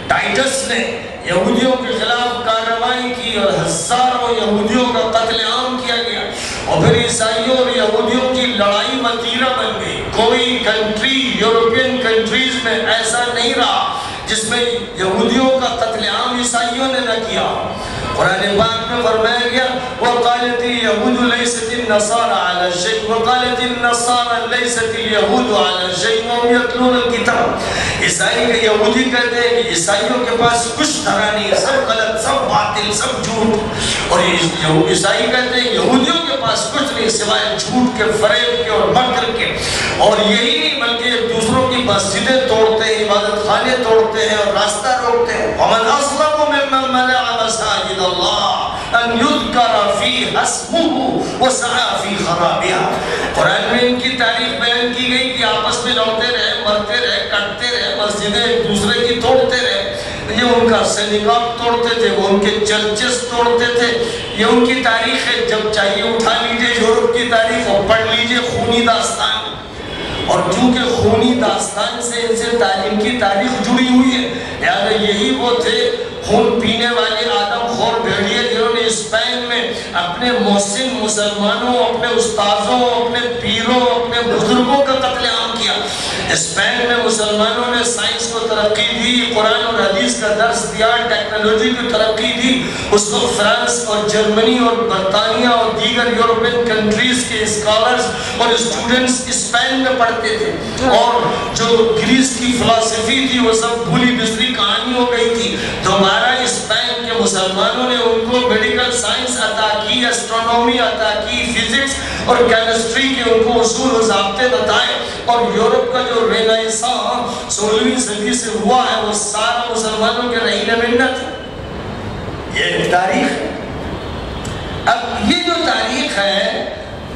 ٹائٹس نے یہودیوں کے خلاف کارروائی کی اور ہزاروں یہودیوں کا قتل عام کیا گیا، اور پھر عیسائیوں اور یہودیوں کی لڑائی وتیرہ بن گئی۔ کوئی کنٹری یورپین کنٹریز میں ایسا نہیں رہا جس میں یہودیوں کا قتل عام عیسائیوں نے نہ کیا۔ قرآن پاک میں فرمایا گیا وَقَالَتِ الْيَهُودُ لَيْسَتِ النَّصَارَى عَلَى شَيْءٍ وَقَالَتِ النَّصَارَى لَيْسَتِ الْيَهُودُ عَلَى شَيْءٍ وَهُمْ يَتْلُونَ الْكِتَابَ۔ عیسائی کے یہودی کہتے ہیں کہ عیسائیوں کے پاس کچھ دھرا نہیں، سب غلط، سب باطل، سب جھوٹ، اور عیسائی کہتے ہیں یہودیوں کے پاس کچھ نہیں سوائے جھوٹ کے، فریب کے اور مکر کے، اور یہی نہیں بلکہ دوسروں کی مسجدیں توڑتے ہیں، عبادت خانے توڑتے ہیں اور راستہ روکتے ہیں۔ وَمَنْ أَظْلَمُ مِمَّنْ مَنَعَ مَسَاجِدَ اللَّهِ أَنْ يُذْكَرَ فِيهَا اسْمُهُ وَسَعَىٰ فِي خَرَابِهَا۔ قرآن میں ان کی تاریخ بیان کی گئی کہ آپس میں لڑتے رہے، مرتے رہے، کٹتے رہے، مسجدیں ایک دوسرے کی توڑتے رہے۔ یہ ان کا سنگاگ توڑتے تھے، وہ ان کے چرچز توڑتے تھے۔ یہ ان کی تاریخ ہے، جب چاہیے اٹھا لیجئے یورپ کی تاریخ اور پڑھ لیجئے خونی داستان، اور چونکہ خونی داستان سے ان سے تعلیم کی تاریخ جڑی ہوئی ہے، لہذا یہی وہ تھے خون پینے والے آدم خور بھیڑیے جنہوں نے اسپین میں اپنے محسن مسلمانوں، اپنے استاذوں، اپنے پیروں، اپنے بزرگوں کا قتل عام کیا۔ اسپین میں مسلمانوں نے سائنس کو ترقی دی، قرآن اور حدیث کا درس دیا، ٹیکنالوجی کو ترقی دی۔ اس وقت فرانس اور جرمنی اور برطانیہ اور دیگر یورپین کنٹریز کے اسکالرز اور اسٹوڈنٹس اسپین میں پڑھتے تھے، اور جو گریس کی فلسفی تھی وہ سب بھولی بسری کہانی ہو گئی تھی۔ دوبارہ اسپین کے مسلمانوں نے ان کو میڈیکل سائنس عطا کی، اسٹرونومی عطا کی، فزکس اور کیمسٹری کے ان کو اصول و ضابطے بتائے، اور یورپ کا جو رینائساں 16ویں صدی سے ہوا ہے وہ سارا مسلمانوں کے رہین منت ہے۔ یہ تاریخ ہے۔ اب یہ جو تاریخ ہے،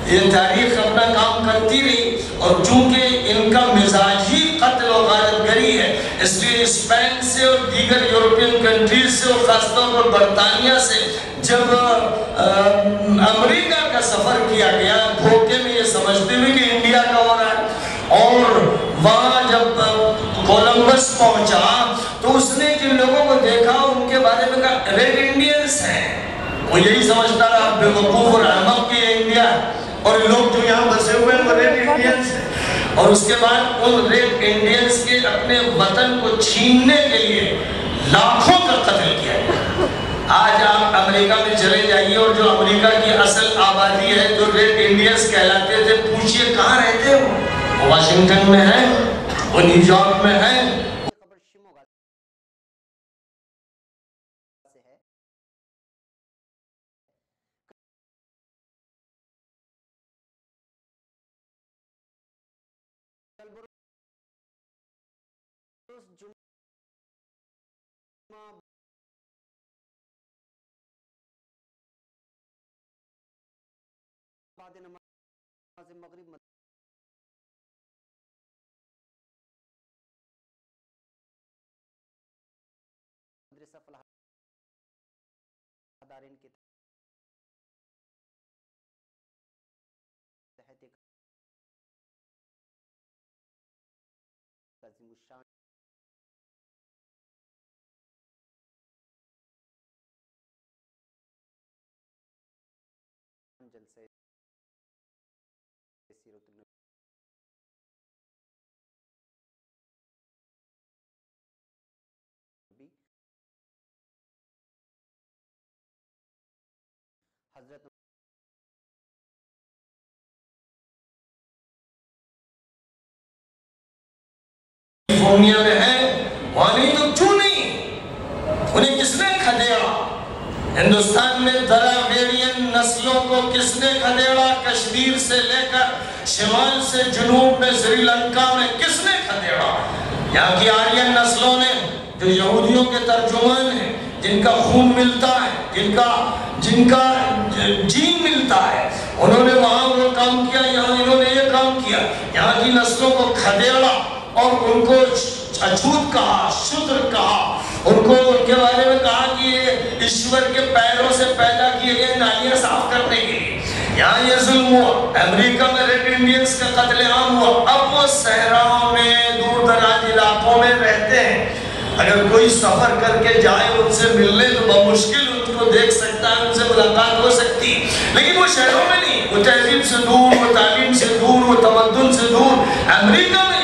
یہ تاریخ اپنا کام کرتی رہی، اور چونکہ ان کا مزاج ہی قتل و غارت گری ہے، اس لیے اسپین سے اور دیگر یورپین کنٹریز سے اور خاص طور پر برطانیہ سے جب امریکہ کا سفر کیا گیا دھوکے میں یہ سمجھتے ہوئے کہ انڈیا کا ہو رہا ہے، اور وہاں جب کولمبس پہنچا تو اس نے جن لوگوں کو دیکھا ان کے بارے میں کہا ریڈ انڈینز ہیں، وہ یہی سمجھتا رہا بے وقوف اور احمق کہ یہ انڈیا ہے، اور لوگ جو یہاں بسے ہوئے ہیں وہ ریڈ انڈینز ہیں۔ اور اس کے بعد ان ریڈ انڈینز کے اپنے وطن کو چھیننے کے لیے لاکھوں کا قتل کیا گیا۔ آج آپ امریکہ میں چلے جائیے اور جو امریکہ کی اصل آبادی ہے جو ریڈ انڈینز کہلاتے تھے، پوچھئے کہاں رہتے ہو؟ وہ واشنگٹن میں ہیں، وہ نیو یارک میں ہیں۔ بعد نماز مغرب مدرسہ فلاح دارین کے تحت ایک عظیم الشان جلسہ سیرت النبی حضرت کیلیفورنیا میں ہے، وہاں نہیں تو کیوں نہیں؟ انہیں کس نے کھدیڑا؟ ہندوستان میں دراویڑین نسلوں کو کس نے کھدیڑا؟ کشمیر سے لے کر شمال سے جنوب میں سری لنکا میں کس نے کھدیڑا؟ یہاں کی آرین نسلوں نے جو یہودیوں کے ترجمان ہیں، جن کا خون ملتا ہے، جن جن کا جی ملتا ہے، انہوں نے وہاں وہ کام کیا، یہاں انہوں نے یہ کام کیا، یہاں کی نسلوں کو کھدیڑا اور ان کو اچھوت کہا، شدر کہا، ان کو ان کے بارے میں کہا کہ یہ ایشور کے پیروں سے پیدا کیے گئے نالیاں صاف کرنے کے لیے۔ یہاں یہ ظلم ہوا، امریکہ میں ریڈ انڈینز کا قتل عام ہوا۔ اب وہ صحراؤں میں، دور دراز علاقوں میں رہتے ہیں، اگر کوئی سفر کر کے جائے ان سے ملنے تو بمشکل ان کو دیکھ سکتا ہے، ان سے ملاقات ہو سکتی، لیکن وہ شہروں میں نہیں، وہ تہذیب سے دور، وہ تعلیم سے دور، وہ تمدن سے دور۔ امریکہ میں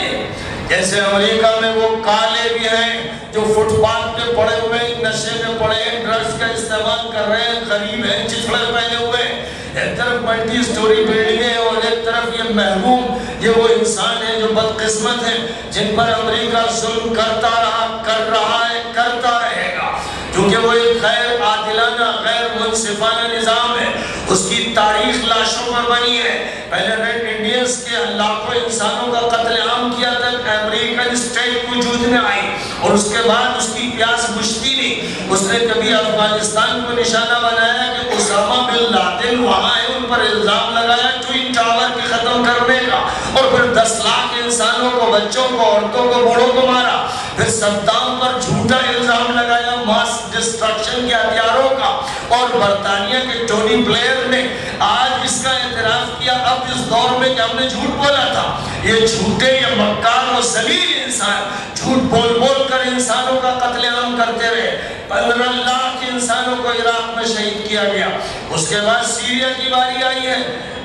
جیسے امریکہ میں وہ کالے بھی ہیں جو فٹ پاتھ پہ پڑے ہوئے نشے میں پڑے ہیں، ڈرگز کا استعمال کر رہے ہیں، غریب ہیں، چتھڑے پہنے ہوئے ہیں، ایک طرف ملٹی سٹوری بلڈنگیں اور ایک طرف یہ محروم، یہ وہ انسان ہیں جو بدقسمت ہیں، جن پر امریکہ ظلم کرتا رہا، کر رہا ہے، کرتا رہے گا، کیونکہ وہ ایک غیر عادلانہ، غیر منصفانہ نظام ہے۔ اس کی تاریخ لاشوں پر بنی ہے۔ پہلے ریڈ انڈینز کے لاکھوں انسانوں کا قتل عام کیا تک امریکن اسٹیٹ وجود میں آئی، اور اس کے بعد اس کی پیاس بجھتی نہیں۔ اس نے کبھی افغانستان کو نشانہ بنایا کہ اسامہ بن لادن وہاں ہے، ان پر الزام لگایا ٹوئن ٹاور کی ختم کرنے کا، اور پھر 10 لاکھ انسانوں کو، بچوں کو، عورتوں کو، بوڑھوں کو مارا۔ پھر صدام پر جھوٹا الزام لگایا ماس ڈسٹرکشن کے ہتھیاروں کا، اور برطانیہ کے ٹونی بلیئر نے آج اس کا اعتراف کیا اب اس دور میں کہ ہم نے جھوٹ بولا تھا۔ یہ جھوٹے، یہ مکار و ذلیل انسان جھوٹ بول بول کر انسانوں کا قتل عام کرتے رہے۔ 15 لاکھ انسانوں کو عراق میں شہید کیا گیا۔ اس کے بعد سیریا کی باری آئی ہے،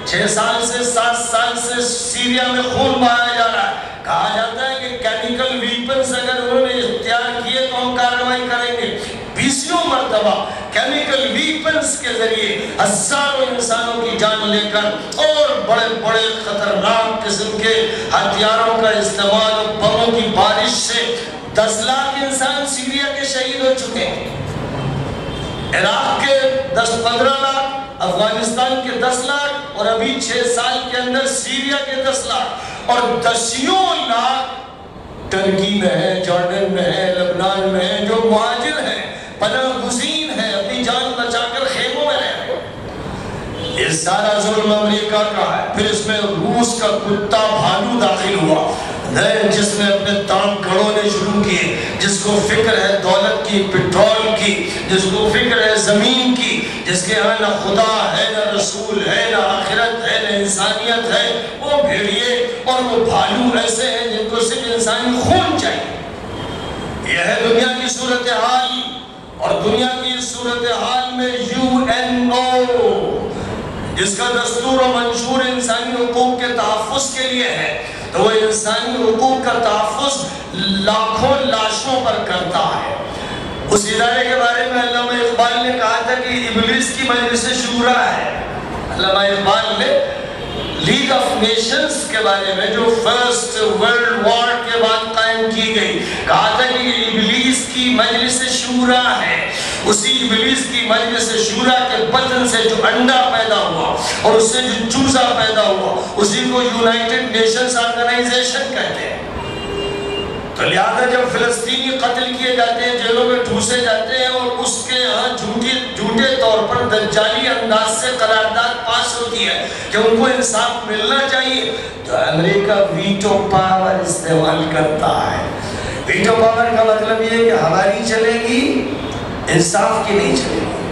6 سال سے 7 سال سے سیریا میں خون بہایا جا رہا ہے۔ کہا جاتا ہے کہ کیمیکل ویپنز اگر انہوں نے اختیار کیے تو ہم کارروائی کریں گے۔ 20 مرتبہ کیمیکل ویپنز کے ذریعے ہزاروں انسانوں کی جان لے کر، اور بڑے بڑے خطرناک قسم کے ہتھیاروں کا استعمال اور بموں کی بارش سے 10 لاکھ انسان سیریا کے شہید ہو چکے ہیں۔ عراق کے 10-15 لاکھ، افغانستان کے 10 لاکھ، اور ابھی 6 سال کے اندر سیریا کے 10 لاکھ، اور 10 لاکھ ترکی میں ہے، جارڈن میں ہے، لبنان میں ہے، جو مہاجر ہیں، پناہ گزین ہیں، اپنی جان بچا کر خیموں میں رہ رہے ہیں۔ یہ سارا ظلم امریکہ کا ہے۔ پھر اس میں روس کا کتا بھالو داخل ہوا، جس نے اپنے تانک گڑھونے شروع کیے، جس کو فکر ہے دولت کی، پٹرول کی، جس کو فکر ہے زمین کی، جس کے ہاں نہ خدا ہے، نہ رسول ہے، نہ آخرت ہے، نہ انسانیت ہے۔ وہ بھیڑیے اور وہ بھالو ایسے ہیں جن کو صرف انسانی خون چاہیے۔ یہ ہے دنیا کی صورتحال، اور دنیا کی صورتحال میں UNO جس کا دستور و منشور انسانی حقوق کے تحفظ کے لیے ہے، تو وہ انسانی حقوق کا تحفظ لاکھوں لاشوں پر کرتا ہے۔ اس ادارے کے بارے میں علامہ اقبال نے کہا تھا کہ ابلیس کی مجلس شورا ہے۔ علامہ اقبال نے لیگ آف نیشنز کے بارے میں جو فرسٹ ورلڈ وار کے بعد قائم کی گئی، کہا تھا کہ یہ ابلیس کی مجلس شورا ہے۔ اسی ابلیس کی مجلس شورا کے بطن سے جو انڈا پیدا ہوا اور اس سے جو چوزا پیدا ہوا، اسی کو یونائٹڈ نیشنز آرگنائزیشن کہتے ہیں۔ تو لہذا جب فلسطینی قتل کیے جاتے ہیں، جیلوں میں ٹھوسے جاتے ہیں، اور اس کے ہاں جھوٹے طور پر دجالی انداز سے قرارداد پاس ہوتی ہے کہ ان کو انصاف ملنا چاہیے، تو امریکہ ویٹو پاور استعمال کرتا ہے۔ ویٹو پاور کا مطلب یہ ہے کہ ہماری چلے گی، انصاف کی نہیں چلے گی۔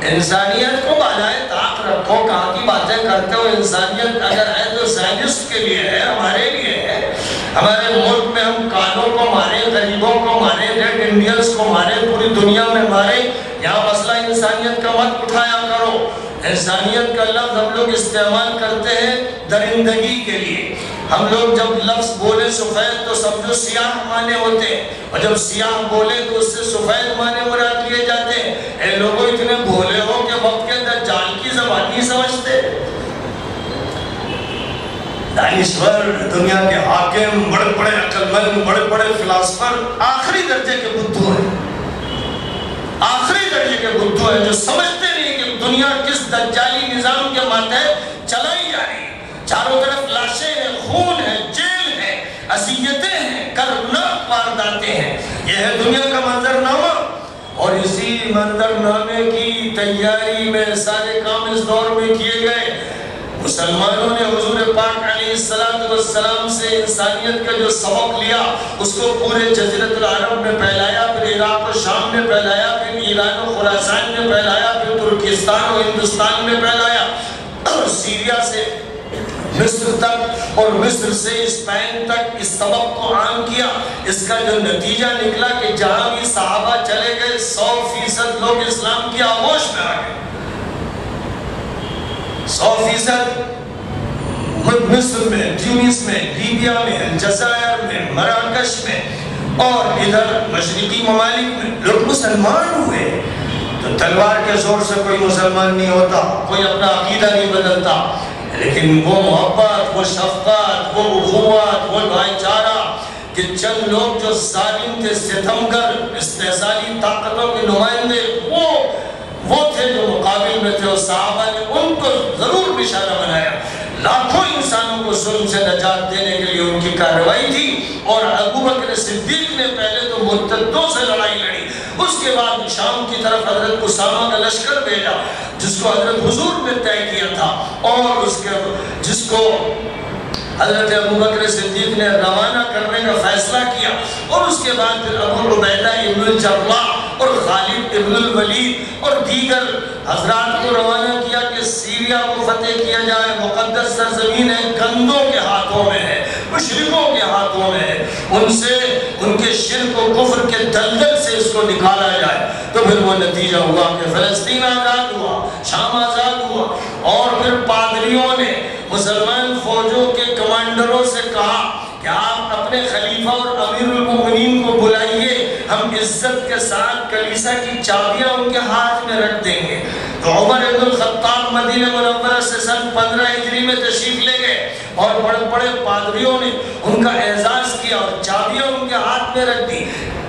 انسانیت کو بجائے طاق رکھو، کہاں کی باتیں کرتے ہو؟ انسانیت اگر ہے تو زائنسٹ کے لیے ہے، ہمارے لیے ہے۔ ہمارے ملک میں ہم کانوں کو مارے، غریبوں کو مارے، ریڈ انڈینز کو مارے، پوری دنیا میں مارے۔ یہاں مسئلہ انسانیت کا مت اٹھایا کرو۔ انسانیت کا لفظ ہم لوگ استعمال کرتے ہیں درندگی کے لیے۔ ہم لوگ جب لفظ بولے سفید تو سمجھو سیاہ معنی ہوتے ہیں، اور جب سیاہ بولے تو اس سے سفید معنی مراد لیے جاتے ہیں۔ اے لوگوں اتنے بھولے ہو کہ وقت کے دجال کی زبان نہیں سمجھتے۔ دانشور، دنیا کے حاکم، بڑے بڑے عقل مند، بڑے بڑے فلاسفر آخری درجے کے بدھو ہیں، آخری درجے کے بدھو ہیں، جو سمجھتے نہیں کہ دنیا کس دجالی نظام کے ماتحت چلائی جا رہی ہے۔ چاروں طرف لاشیں ہیں، خون ہے، جیل ہے، اذیتیں ہیں، کرناک وارداتیں ہیں۔ یہ ہے دنیا کا منظرنامہ، اور اسی تفصیل منظرنامے کی تیاری میں سارے کام اس دور میں کیے گئے۔ مسلمانوں نے حضور پاک علیہ السلام سے انسانیت کا جو سبق لیا اس کو پورے جزیرۃ العرب میں پھیلایا، پھر عراق و شام میں پھیلایا، پھر ایران و خراسان میں پھیلایا، پھر ترکستان و ہندوستان میں پھیلایا، اور سیریا سے مصر تک اور مصر سے اسپین تک اس سبق کو عام کیا۔ اس کا جو نتیجہ نکلا کہ جہاں بھی صحابہ چلے گئے 100% لوگ اسلام کی آغوش میں آ گئے، 100% مصر میں، تیونس میں، لیبیا میں، الجزائر میں، مراکش میں اور ادھر مشرقی ممالک میں لوگ مسلمان ہوئے۔ تو تلوار کے زور سے کوئی مسلمان نہیں ہوتا، کوئی اپنا عقیدہ نہیں بدلتا، لیکن وہ محبت، وہ شفقت، وہ اخوت، وہ بھائی چارہ کہ چند لوگ جو ظالم تھے، ستمگر، استحصالی طاقتوں کے نمائندے، وہ تھے جو مقابل میں تھے، اور صحابہ نے ان کو ضرور نشانہ بنایا۔ لاکھوں انسانوں کو ظلم سے نجات دینے کے لیے ان کی کارروائی تھی، اور ابوبکر صدیق نے پہلے تو مرتدوں سے لڑائی لڑی، اس کے بعد شام کی طرف حضرت اسامہ کا لشکر بھیجا جس کو حضرت حضور نے طے کیا تھا، اور جس کو حضرت ابوبکر صدیق نے روانہ کرنے کا فیصلہ کیا، اور اس کے بعد پھر ابو عبیدہ ابن الجراح اور خالد ابن الولید اور دیگر حضرات کو روانہ کیا کہ سیریا کو فتح کیا جائے، مقدس سرزمین ہے، کندوں کے ہاتھوں میں ہے، مشرکوں کے ہاتھوں میں ہے، ان سے ان کے شرک و کفر کے دلدل سے اس کو نکالا جائے۔ تو پھر وہ نتیجہ ہوا کہ فلسطین آزاد ہوا، شام آزاد ہوا، اور پھر پادریوں نے مسلمان فوجوں کے کمانڈروں سے کہا کہ آپ اپنے خلیفہ اور امیر المومنین کو بلائیے، ہم عزت کے ساتھ کلیسا کی چابیاں ان کے ہاتھ میں رکھ دیں گے۔ تو عمر بن الخطاب مدینہ منورہ سے سن 15 ہجری میں تشریف لے گئے، اور بڑے بڑے پادریوں نے ان کا اعزاز کیا اور چابیاں ان کے ہاتھ میں رکھ دی۔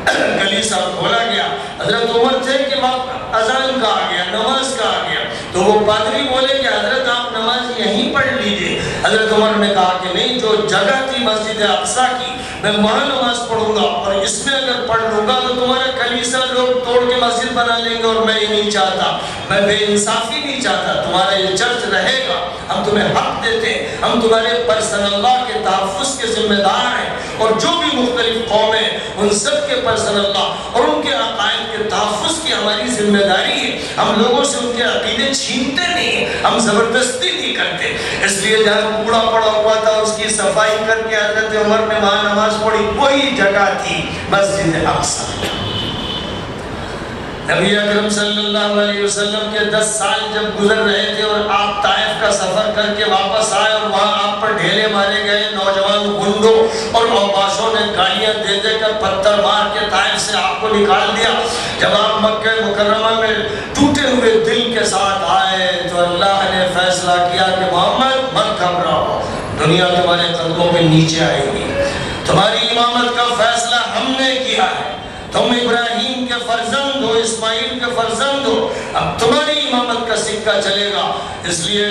کلیسا کھولا گیا، حضرت عمر تھے کہ وقت اذان کا آ گیا، نماز کا آ گیا، تو وہ پادری بولے کہ حضرت آپ نماز یہیں پڑھ لیجئے۔ حضرت عمر نے کہا کہ نہیں، جو جگہ تھی مسجد اقصیٰ کی میں وہاں نماز پڑھوں گا، اور اس میں اگر پڑھ لوں گا تو تمہارا کلیسا لوگ توڑ کے مسجد بنا لیں گے، اور میں یہ نہیں چاہتا، میں بے انصافی نہیں چاہتا، تمہارا یہ چرچ رہے گا، ہم تمہیں حق دیتے ہیں، ہم تمہارے پرسنل اللہ کے تحفظ کے ذمہ دار ہیں، اور جو بھی مختلف قومیں ان سب کے پرسنل اللہ اور ان کے عقائد کے تحفظ کی ہماری ذمہ داری ہے، ہم لوگوں سے ان کے عقیدے چھینتے نہیں ہیں، ہم زبردستی نہیں کرتے۔ اس لیے جہاں کوڑا پڑا ہوا تھا اس کی صفائی کر کے حضرت عمر نے وہاں نماز پڑھی، وہی جگہ تھی مسجد اقصیٰ۔ نبی اکرم صلی اللہ علیہ وسلم کے 10 سال جب گزر رہے تھے اور آپ طائف کا سفر کر کے واپس آئے، اور وہاں آپ پر ڈھیلے مارے گئے، نوجوان گنڈوں اور اوباشوں نے گالیاں دے دے کر پتھر مار کے طائف سے آپ کو نکال دیا۔ جب آپ مکہ مکرمہ میں ٹوٹے ہوئے دل کے ساتھ آئے تو اللہ نے فیصلہ کیا کہ محمد مت گھبراؤ، دنیا تمہارے قدموں پہ نیچے آئے گی، تمہاری امامت کا فیصلہ ہم نے کیا ہے، تم ابراہیم کے فرزند ہو، اسماعیل کے فرزند ہو، اب تمہاری امامت کا سکہ چلے گا۔ اس لیے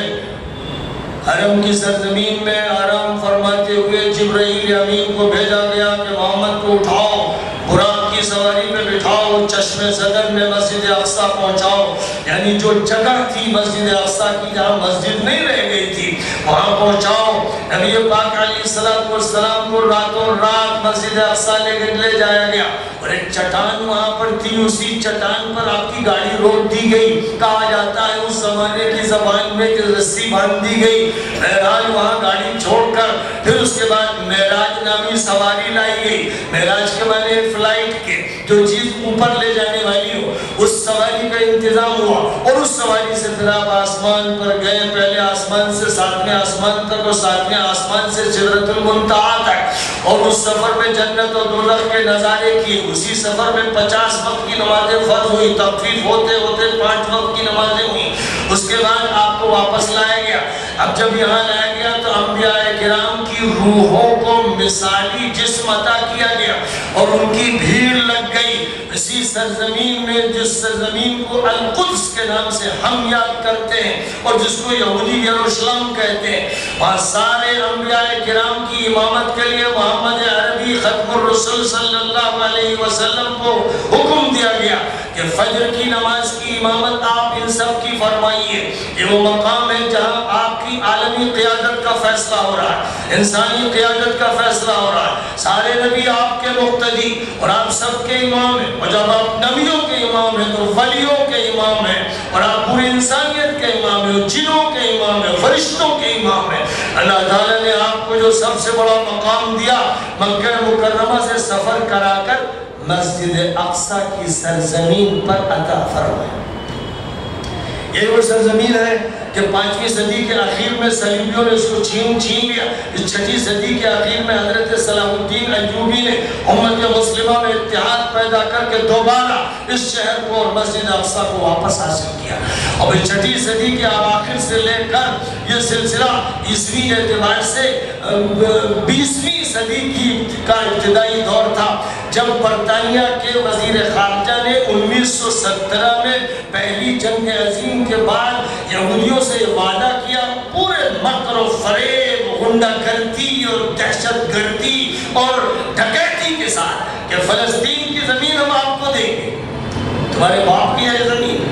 حرم کی سرزمین میں آرام فرماتے ہوئے جبرائیل امین کو بھیجا گیا کہ محمد کو اٹھاؤ، براق کی سواری پہ بٹھاؤ، چشم صدر میں مسجد اقصیٰ پہنچاؤ، یعنی جو جگہ تھی مسجد اقصیٰ کی جہاں مسجد نہیں رہ گئی تھی وہاں پہنچاؤ۔ نبی پاک علیہ السلام کو راتوں رات مسجد اقصیٰ لے جایا گیا، اور ایک چٹان وہاں پر تھی، اسی چٹان پر آپ کی گاڑی روک دی گئی۔ کہا جاتا ہے اس زمانے کی زبان میں کہ رسی باندھ دی گئی، معراج وہاں گاڑی چھوڑ کر پھر اس کے بعد معراج نامی سواری لائی گئی۔ معراج کے معنی فلائٹ کے، جو چیز اوپر لے جانے والی ہو، اس سواری کا انتظام ہوا، اور اس سواری سے پھر آپ آسمان پر گئے، پہلے آسمان سے 7ویں آسمان تک، اور 7ویں آسمان سے سدرۃ المنتہا تک، اور اس سفر میں جنت اور دوزخ کے نظارے کیے۔ اسی سفر میں 50 وقت کی نمازیں فرض ہوئی، تخفیف ہوتے ہوتے 5 وقت کی نمازیں ہوئی۔ اس کے بعد آپ کو واپس لایا گیا۔ اب جب یہاں لایا گیا تو انبیاء کرام کی روحوں کو مثالی جسم عطا کیا گیا، اور ان کی بھیڑ لگ گئی اسی سرزمین میں، جس سرزمین کو القدس کے نام سے ہم یاد کرتے ہیں، اور جس کو یہودی یروشلم کہتے ہیں۔ وہاں سارے انبیاء کرام کی امامت کے لیے محمد عربی ختم الرسل صلی اللہ علیہ وسلم کو حکم دیا گیا کہ فجر کی نماز کی امامت آپ ان سب کی فرمائیے. یہ وہ مقام ہے جہاں آپ کی عالمی قیادت کا فیصلہ ہو رہا ہے, انسانی قیادت کا فیصلہ ہو رہا ہے. سارے نبی آپ کے مقتدی اور آپ سب کے امام ہیں, اور جب آپ نبیوں کے امام ہیں تو ولیوں کے امام ہیں, اور آپ پوری انسانیت کے امام ہیں, جنوں کے امام ہیں, فرشتوں کے امام ہیں. اللہ تعالیٰ نے آپ کو جو سب سے بڑا مقام دیا, مکہ مکرمہ سے سفر کرا کر مسجد اقصی کی سرزمین پر عطا فرمایا. یہ وہ سرزمین ہے کہ 5ویں صدی کے آخر میں صلیبیوں نے اس کو چھین لیا. اس 6 صدی کے آخر میں حضرت صلاح الدین ایوبی نے امت مسلمہ میں اتحاد پیدا کر کے دوبارہ اس شہر کو اور مسجد اقصی کو واپس حاصل کیا. اور 6 صدی کے اواخر سے لے کر یہ سلسلہ عیسوی اعتبار سے 20ویں صدی کا ابتدائی دور تھا, جب برطانیہ کے وزیر خارجہ نے 1917 میں پہلی جنگ عظیم کے بعد یہودیوں سے یہ وعدہ کیا پورے مکر و فریب, غنڈہ گردی اور دہشت گردی اور ڈکیتی کے ساتھ کہ فلسطین کی زمین ہم آپ کو دیں گے, تمہارے باپ کی ہے یہ زمین.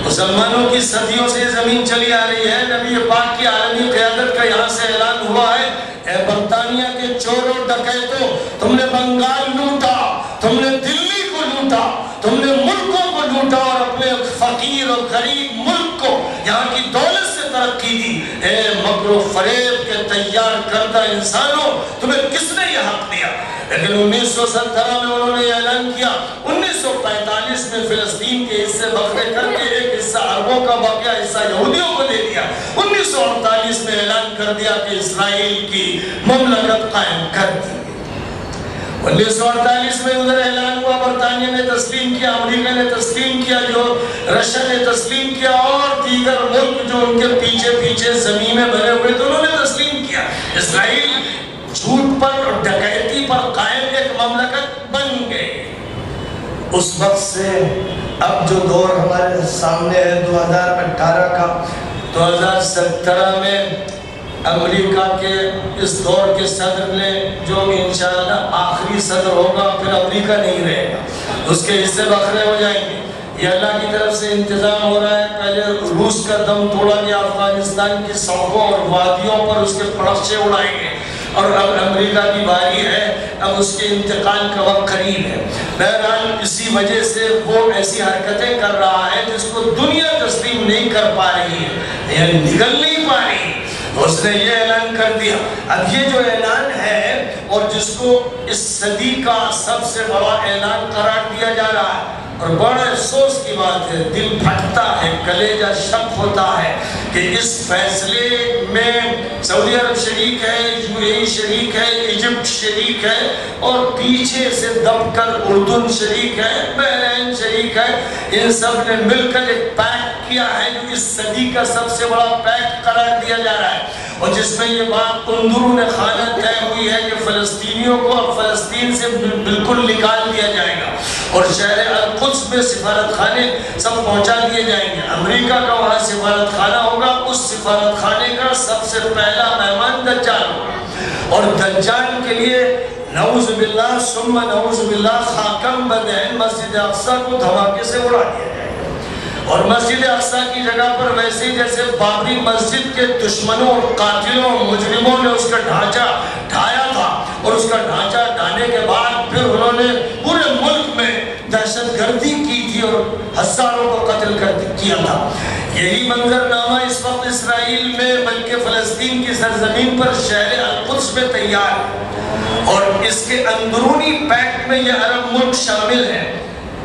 مسلمانوں کی صدیوں سے یہ زمین چلی آ رہی ہے. نبی پاک کی عالمی قیادت کا یہاں سے اعلان ہوا ہے, اے برطانیہ کے چوروں ڈکیتوں, تم نے بنگال لوٹا, تم نے دلی کو لوٹا, تم نے ملکوں کو لوٹا اور اپنے فقیر اور غریب ملک کو یہاں کی دولت سے ترقی دی. اے مکر و فریب کے تیار کردہ انسانوں, تمہیں کس نے یہ حق دیا؟ لیکن 1917 میں انہوں نے اعلان کیا, 1945 میں فلسطین کے حصے بکھرے کر کے ایک حصہ عربوں کا باقیہ حصہ یہودیوں کو دے دیا. 1948 میں اعلان کر دیا کہ اسرائیل کی مملکت قائم کر دی. 1948 میں ادھر اعلان ہوا, برطانیہ نے تسلیم کیا, امریکہ نے تسلیم کیا, جو رشیا نے تسلیم کیا, اور دیگر ملک جو ان کے پیچھے زمینیں بنے ہوئے تو انہوں نے تسلیم کیا. اسرائیل جھوٹ پر اور ڈکیتی پر قائم ایک مملکت بن گئے. اس وقت سے اب جو دور ہمارے سامنے ہے 2018 کا, 2017 میں امریکہ کے اس دور کے صدر نے, جو انشاءاللہ آخری صدر ہوگا, پھر امریکہ نہیں رہے گا, اس کے حصے بکھرے ہو جائیں گے. یہ اللہ کی طرف سے انتظام ہو رہا ہے. پہلے روس کا دم توڑا گیا, افغانستان کی سڑکوں اور وادیوں پر اس کے پرچے اڑائے گئے, اور اب امریکہ کی باری ہے, اب اس کے انتقال کا وقت قریب ہے. بہرحال اسی وجہ سے وہ ایسی حرکتیں کر رہا ہے جس کو دنیا تسلیم نہیں کر پا رہی ہے, یعنی نگل نہیں پا رہی. اس نے یہ اعلان کر دیا. اب یہ جو اعلان ہے اور جس کو اس صدی کا سب سے بڑا اعلان قرار دیا جا رہا ہے, اور بڑا افسوس کی بات ہے, دل پھٹتا ہے, کلیجہ شک ہوتا ہے کہ اس فیصلے میں سعودی عرب شریک ہے, UAE شریک ہے, ایجپٹ شریک ہے, اور پیچھے سے دب کر اردن شریک ہے, بحرین شریک ہے. ان سب نے مل کر ایک پیکٹ کیا ہے جو اس صدی کا سب سے بڑا پیکٹ قرار دیا جا رہا ہے, اور جس میں یہ بات اندرون خانہ طے ہوئی ہے کہ فلسطینیوں کو اب فلسطین سے بالکل نکال دیا جائے گا, اور شہر القدس میں سفارت خانے سب پہنچا دیے جائیں گے. امریکہ کا وہاں سفارت خانہ ہوگا, اس سفارت خانے کا سب سے پہلا مہمان دجال ہوگا, اور دجال کے لیے نعوذ باللہ ثم نعوذ باللہ خاکم بدعین مسجد اقصی کو دھماکے سے اڑا دیا جائے گا. اور مسجد اقصی کی جگہ پر ویسے جیسے بابری مسجد کے دشمنوں اور قاتلوں اور مجرموں نے اس کا ڈھانچہ ڈھایا تھا, اور اس کا ڈھانچہ ڈھانے کے بعد پھر انہوں نے پورے ملک میں دہشت گردی کی تھی اور ہزاروں کو قتل کیا تھا. یہی منظرنامہ اس وقت اسرائیل میں بلکہ فلسطین کی سرزمین پر شہر القدس میں تیار ہے, اور اس کے اندرونی پیکٹ میں یہ عرب ملک شامل ہیں.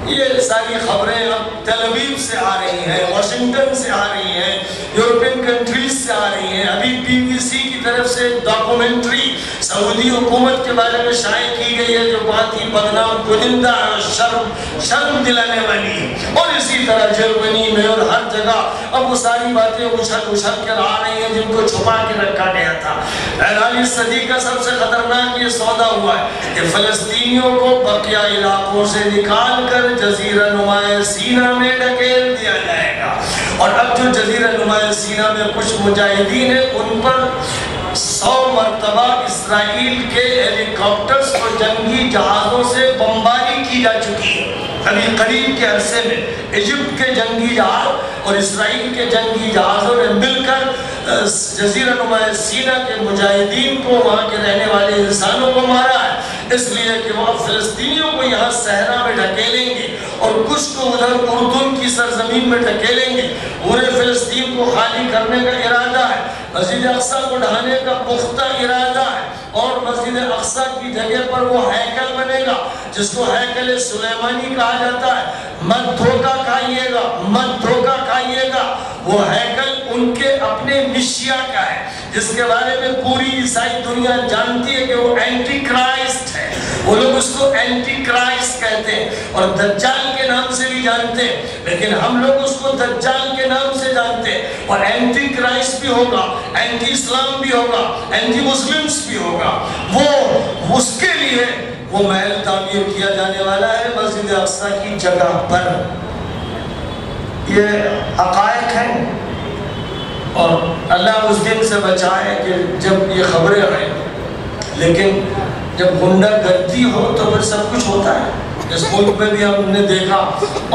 یہ ساری خبریں اب تل ابیب سے آ رہی ہیں, واشنگٹن سے آ رہی ہیں, یورپین کنٹریز سے آ رہی ہیں. ابھی BBC کی طرف سے ڈاکومنٹری سعودی حکومت کے بارے میں شائع کی گئی ہے جو بہت ہی بدنام کنندہ اور شرم دلانے والی ہے, اور اسی طرح جرمنی میں اور ہر جگہ اب وہ ساری باتیں اچھل کر آ رہی ہیں جن کو چھپا کے رکھا گیا تھا. بہرحال اس صدی کا سب سے خطرناک یہ سودا ہوا ہے کہ فلسطینیوں کو بقیہ علاقوں سے نکال کر جزیرہ نمائے سینا میں ڈھکیل دیا جائے گا, اور اب جو جزیرہ نمائے سینا میں کچھ مجاہدین ہیں ان پر 100 مرتبہ اسرائیل کے ہیلی کاپٹرز اور جنگی جہازوں سے بمباری کی جا چکی ہے. ابھی قریب کے عرصے میں ایجپٹ کے جنگی جہاز اور اسرائیل کے جنگی جہازوں نے مل کر جزیرہ نما سینا کے مجاہدین کو، وہاں کے رہنے والے انسانوں کو مارا ہے، اس لیے کہ وہ فلسطینیوں کو یہاں صحرا میں ڈھکیلیں گے اور کچھ کو ادھر اردن کی سرزمین میں ڈھکیلیں گے۔ پورے فلسطین کو خالی کرنے کا ارادہ ہے، مسجد اقصی کو ڈھانے کا پختہ ارادہ ہے، اور مسجد اقصی کی جگہ پر وہ ہیکل بنے گا جس کو ہیکل سلیمانی کہا جاتا ہے۔ مت دھوکہ کھائیے گا، مت دھوکہ کھائیے گا، وہ ہیکل ان کے اپنے مشیا کا ہے، جس کے بارے میں پوری عیسائی دنیا جانتی ہے کہ وہ اینٹی کرائسٹ ہے۔ وہ لوگ اس کو اینٹی کرائسٹ کہتے ہیں اور دجال کے نام سے بھی جانتے ہیں، لیکن ہم لوگ اس کو دجال کے نام سے جانتے ہیں، اور اینٹی کرائسٹ بھی ہوگا، اینٹی اسلام بھی ہوگا، اینٹی مسلمس بھی ہوگا۔ وہ اس کے لیے وہ محل تعمیر کیا جانے والا ہے مسجد اقصی کی جگہ پر۔ یہ حقائق ہیں، اور اللہ اس دن سے بچائے کہ جب یہ خبریں آئیں، لیکن جب غنڈہ گردی ہو تو پھر سب کچھ ہوتا ہے۔ اس ملک میں بھی ہم نے دیکھا،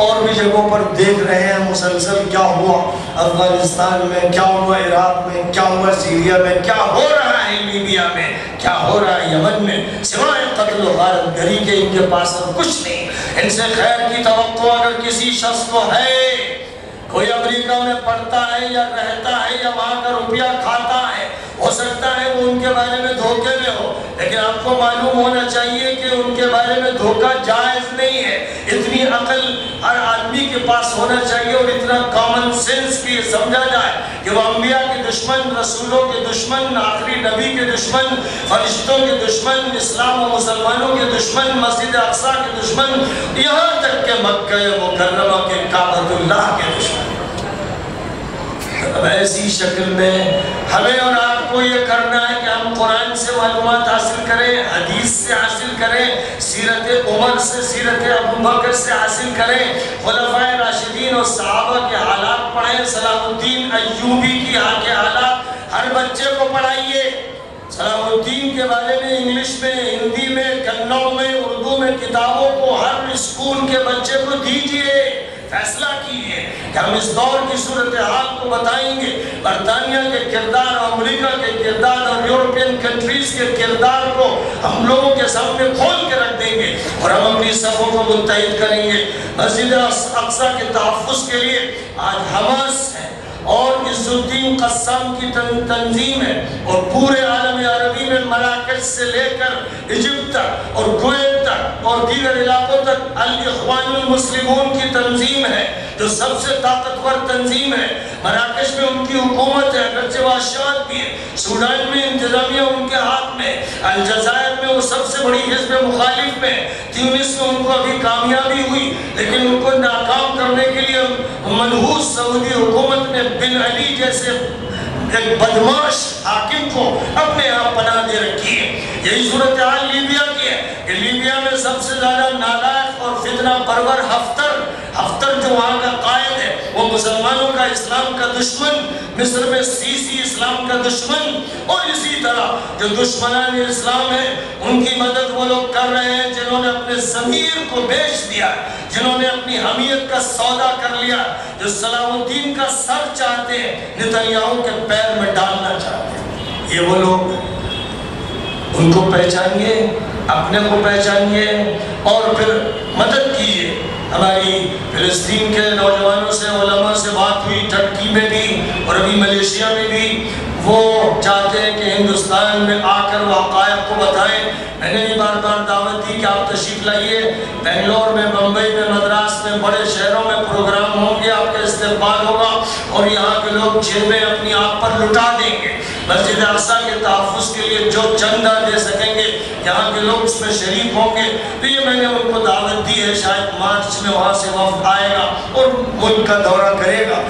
اور بھی جگہوں پر دیکھ رہے ہیں مسلسل کیا ہوا افغانستان میں، کیا ہوا عراق میں، کیا ہوا سیریا میں، کیا ہو رہا ہے لیبیا میں، کیا ہو رہا ہے یمن میں، سوائے قتل و غارت گری کے ان کے پاس اور کچھ نہیں۔ ان سے خیر کی توقع اگر کسی شخص کو ہے، کوئی امریکہ میں پڑھتا ہے یا رہتا ہے یا وہاں کا روپیہ کھاتا ہے، ہو سکتا ہے وہ ان کے بارے میں دھوکے میں ہو، لیکن آپ کو معلوم ہونا چاہیے کہ ان کے بارے میں دھوکہ جائز نہیں ہے۔ اتنی عقل ہر آدمی کے پاس ہونا چاہیے اور اتنا کامن سینس کی سمجھا جائے کہ وہ انبیاء کے دشمن، رسولوں کے دشمن، آخری نبی کے دشمن، فرشتوں کے دشمن، اسلام و مسلمانوں کے دشمن، مسجد اقصی کے دشمن، یہاں تک کہ مکہ مکرمہ کے کعبۃ اللہ کے دشمن۔ اب ایسی شکل میں ہمیں اور آپ کو یہ کرنا ہے کہ ہم قرآن سے معلومات حاصل کریں، حدیث سے حاصل کریں، سیرت عمر سے، سیرت ابو بکر سے حاصل کریں، خلفائے راشدین اور صحابہ کے حالات پڑھیں، صلاح الدین ایوبی کے حالات ہر بچے کو پڑھائیے۔ صلاح الدین کے بارے میں انگلش میں، ہندی میں، کنڑ میں، اردو میں کتابوں کو ہر اسکول کے بچے کو دیجیے۔ فیصلہ کیجئے کہ ہم اس دور کی صورتحال کو بتائیں گے، برطانیہ کے کردار، امریکہ کے کردار اور یورپین کنٹریز کے کردار کو ہم لوگوں کے سامنے کھول کے رکھ دیں گے، اور ہم اپنی صفوں کو متحد کریں گے۔ مسجد اقصی کے تحفظ کے لیے آج حماس ہے اور عز الدین قسام کی تنظیم ہے، اور پورے عالم عربی میں مراکش سے لے کر ایجپٹ تک اور کویت تک اور دیگر علاقوں تک الاخوان المسلمون کی تنظیم ہے جو سب سے طاقتور تنظیم ہے۔ مراکش میں ان کی حکومت ہے، اگرچہ وحشیات بھی ہے، سوڈان میں انتظامیہ ان کے ہاتھ میں، الجزائر میں وہ سب سے بڑی حزب مخالف میں، تیونس میں ان کو ابھی کامیابی ہوئی، لیکن ان کو ناکام کرنے کے لیے منحوس سعودی حکومت نے بن علی جیسے ایک بدماش حاکم کو اپنے آپ پناہ دے رکھی ہے۔ یہی صورتحال لیبیا کی ہے کہ لیبیا میں سب سے زیادہ نالائق اور فتنہ پرور ہفتر جو وہاں کا قائد ہے، وہ مسلمانوں کا، اسلام کا دشمن، مصر میں سیسی اسلام کا دشمن، اور اسی طرح جو دشمنان اسلام ہیں ان کی مدد وہ لوگ کر رہے ہیں جنہوں نے اپنے ضمیر کو بیچ دیا، جنہوں نے اپنی حمیت کا سودا کر لیا، جو صلاح الدین کا سر چاہتے ہیں نتنیاہو کے پیر میں ڈالنا چاہتے ہیں۔ یہ وہ لوگ، ان کو پہچانیے، اپنے کو پہچانیے اور پھر مدد کیجیے۔ ہماری فلسطین کے نوجوانوں سے، علماء سے بات ہوئی، ٹرکی میں بھی اور ابھی ملیشیا میں بھی، وہ چاہتے ہیں کہ ہندوستان میں آ کر وہ حقائق کو بتائیں۔ میں نے بھی بار بار دعوت دی کہ آپ تشریف لائیے، بنگلور میں، بمبئی میں، مدراس میں، بڑے شہروں میں پروگرام ہوں گے، آپ کا استقبال ہوگا اور یہاں کے لوگ جیبیں اپنی آپ پر لٹا دیں گے۔ مسجد اقصی کے تحفظ کے لیے جو چندہ دے سکیں گے یہاں کے لوگ اس میں شریک ہوں گے۔ تو یہ میں نے ان کو دعوت دی ہے، شاید مارچ میں وہاں سے وفد آئے گا اور ملک کا دورہ کرے گا،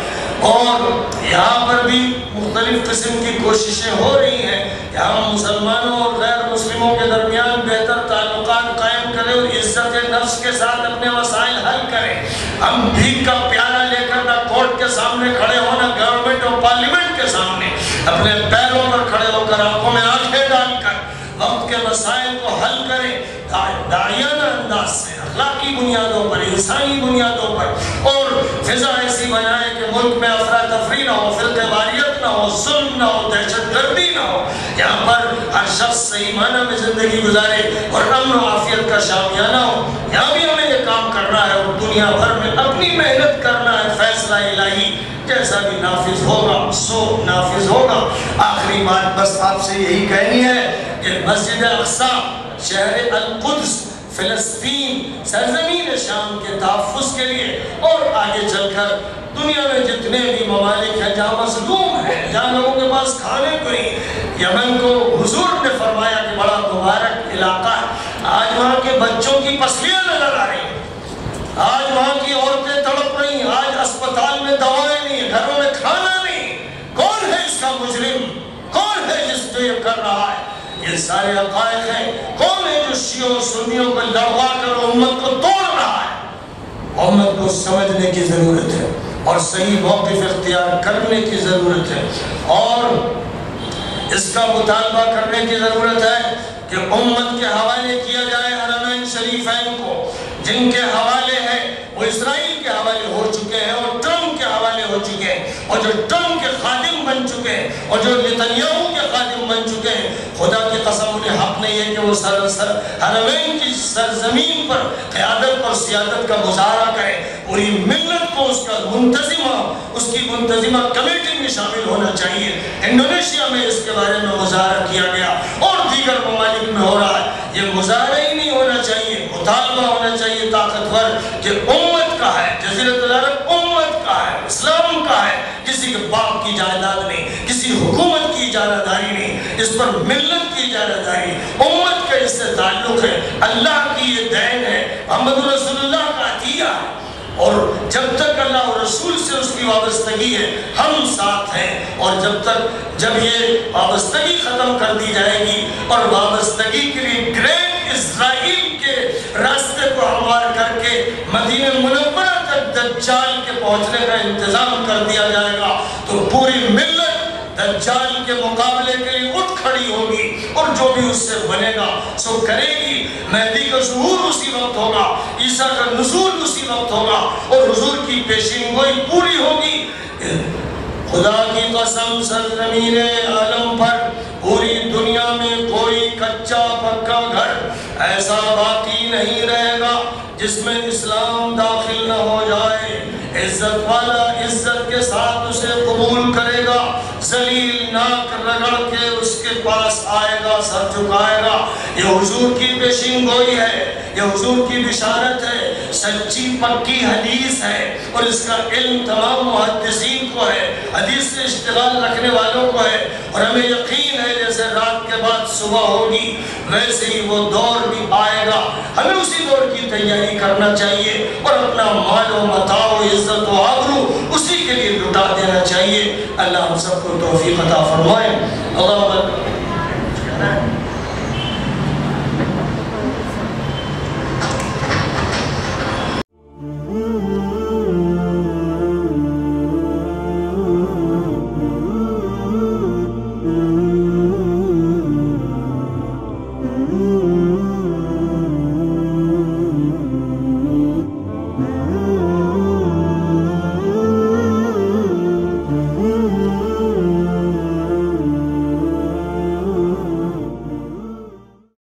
اور یہاں پر بھی مختلف قسم کی کوششیں ہو رہی ہیں کہ ہم مسلمانوں اور غیر مسلموں کے درمیان بہتر تعلقات قائم کریں اور عزت نفس کے ساتھ اپنے مسائل حل کریں۔ ہم بھیک کا پیالہ لے کر نہ کورٹ کے سامنے کھڑے ہو، نہ گورنمنٹ اور پارلیمنٹ کے سامنے، اپنے پیروں پر کھڑے ہو کر، آنکھوں میں آنکھیں ڈال کر وقت کے مسائل کو حل کریں، داعیانہ انداز سے، اخلاقی بنیادوں پر، انسانی بنیادوں پر، اور فضا ایسی بنائے کہ ملک میں افراتفری نہ ہو، فرقہ واریت نہ ہو، ظلم نہ ہو، دہشت گردی نہ ہو، یہاں پر ہر شخص صحیح معنی میں زندگی گزارے اور امن و عافیت کا شامیانہ ہو۔ یہاں بھی ہمیں یہ کام کرنا ہے اور دنیا بھر میں اپنی محنت کرنا ہے، فیصلہ الہی جیسا بھی نافذ ہوگا سو نافذ ہوگا۔ آخری بات بس آپ سے یہی کہنی ہے کہ مسجد اقصیٰ، شہر القدس، فلسطین، سرزمین شام کے تحفظ کے لیے اور آگے چل کر دنیا میں جتنے بھی ممالک ہیں جہاں مظلوم ہیں، جہاں لوگوں کے پاس کھانے کو نہیں، یمن کو حضور نے فرمایا کہ بڑا مبارک علاقہ ہے، آج وہاں کے بچوں کی پسلیاں نظر آ رہی ہیں، آج وہاں کی عورتیں تڑپ رہی ہیں، آج اسپتال میں دوائیں نہیں ہیں، گھروں میں کھانا نہیں۔ کون ہے اس کا مجرم؟ کون ہے جس جو یہ کر رہا ہے؟ یہ سارے حقائق ہیں۔ کون ہے جو شیعوں سنیوں کو لڑوا کر امت کو توڑ رہا ہے؟ امت کو سمجھنے کی ضرورت ہے اور صحیح موقف اختیار کرنے کی ضرورت ہے اور اس کا مطالبہ کرنے کی ضرورت ہے کہ امت کے حوالے کیا جائے حرمین شریفین کو، جن کے حوالے ہیں وہ اسرائیل کے حوالے ہو چکے ہیں اور ٹرمپ کے حوالے ہو چکے ہیں، اور جو ٹرمپ کے خادم بن چکے ہیں اور جو نتنیاہو کے خادم بن چکے ہیں، خدا کی قسم انہیں حق نہیں ہے کہ وہ حرمین کی سرزمین پر قیادت اور سیادت کا مظاہرہ کریں۔ پوری ملت کو اس کا اس کی منتظمہ کمیٹی میں شامل ہونا چاہیے۔ انڈونیشیا میں اس کے بارے میں مظاہرہ کیا گیا اور دیگر ممالک میں ہو رہا ہے۔ یہ مظاہرہ ہی نہیں ہونا چاہیے، مطالبہ ہونا چاہیے طاقتور کہ امت کا ہے، جزیرۃ العرب امت کا ہے، اسلام کا ہے، کسی کے باپ کی جائیداد نہیں، کسی حکومت کی اجارہ نہیں، اس پر ملت کی اجارہ داری، امت کا اس سے تعلق ہے، اللہ کی یہ دین ہے، محمد رسول اللہ کا عطیہ ہے، اور جب تک اللہ اور رسول سے اس کی وابستگی ہے ہم ساتھ ہیں، اور جب یہ وابستگی ختم کر دی جائے گی اور وابستگی کے لیے گریٹ اسرائیل کے راستے کو ہموار کر کے مدینہ منورہ تک دجال کے پہنچنے کا انتظام کر دیا جائے گا تو پوری ملت دجال کے مقابلے کے لیے اٹھ کھڑی ہوگی اور جو بھی اس سے بنے گا سو کرے گی۔ مہدی کا ظہور اسی وقت ہوگا، عیسیٰ کا نزول اسی وقت ہوگا اور حضور کی پیشین گوئی پوری ہوگی۔ خدا کی قسم سرزمین عالم پر پوری دنیا میں کوئی کچا پکا گھر ایسا باقی نہیں رہے گا جس میں اسلام داخل نہ ہو جائے۔ عزت والا عزت کے ساتھ اسے قبول کرے گا، ذلیل ناک رگڑ کے اس کے پاس آئے گا، سر جھکائے گا۔ یہ حضور کی پیشین گوئی ہے، یہ حضور کی بشارت ہے، سچی پکی حدیث ہے اور اس کا علم تمام محدثین کو ہے، حدیث سے اشتغال رکھنے والوں کو ہے، اور ہمیں یقین ہے جیسے رات کے بعد صبح ہوگی ویسے ہی وہ دور بھی آئے گا۔ ہمیں اسی دور کی تیاری کرنا چاہیے اور اپنا مال و متاع و عزت و آبرو اسی کے لیے لٹا دینا چاہیے۔ اللہ ہم سب کو توفیق عطا فرمائے۔ اللہ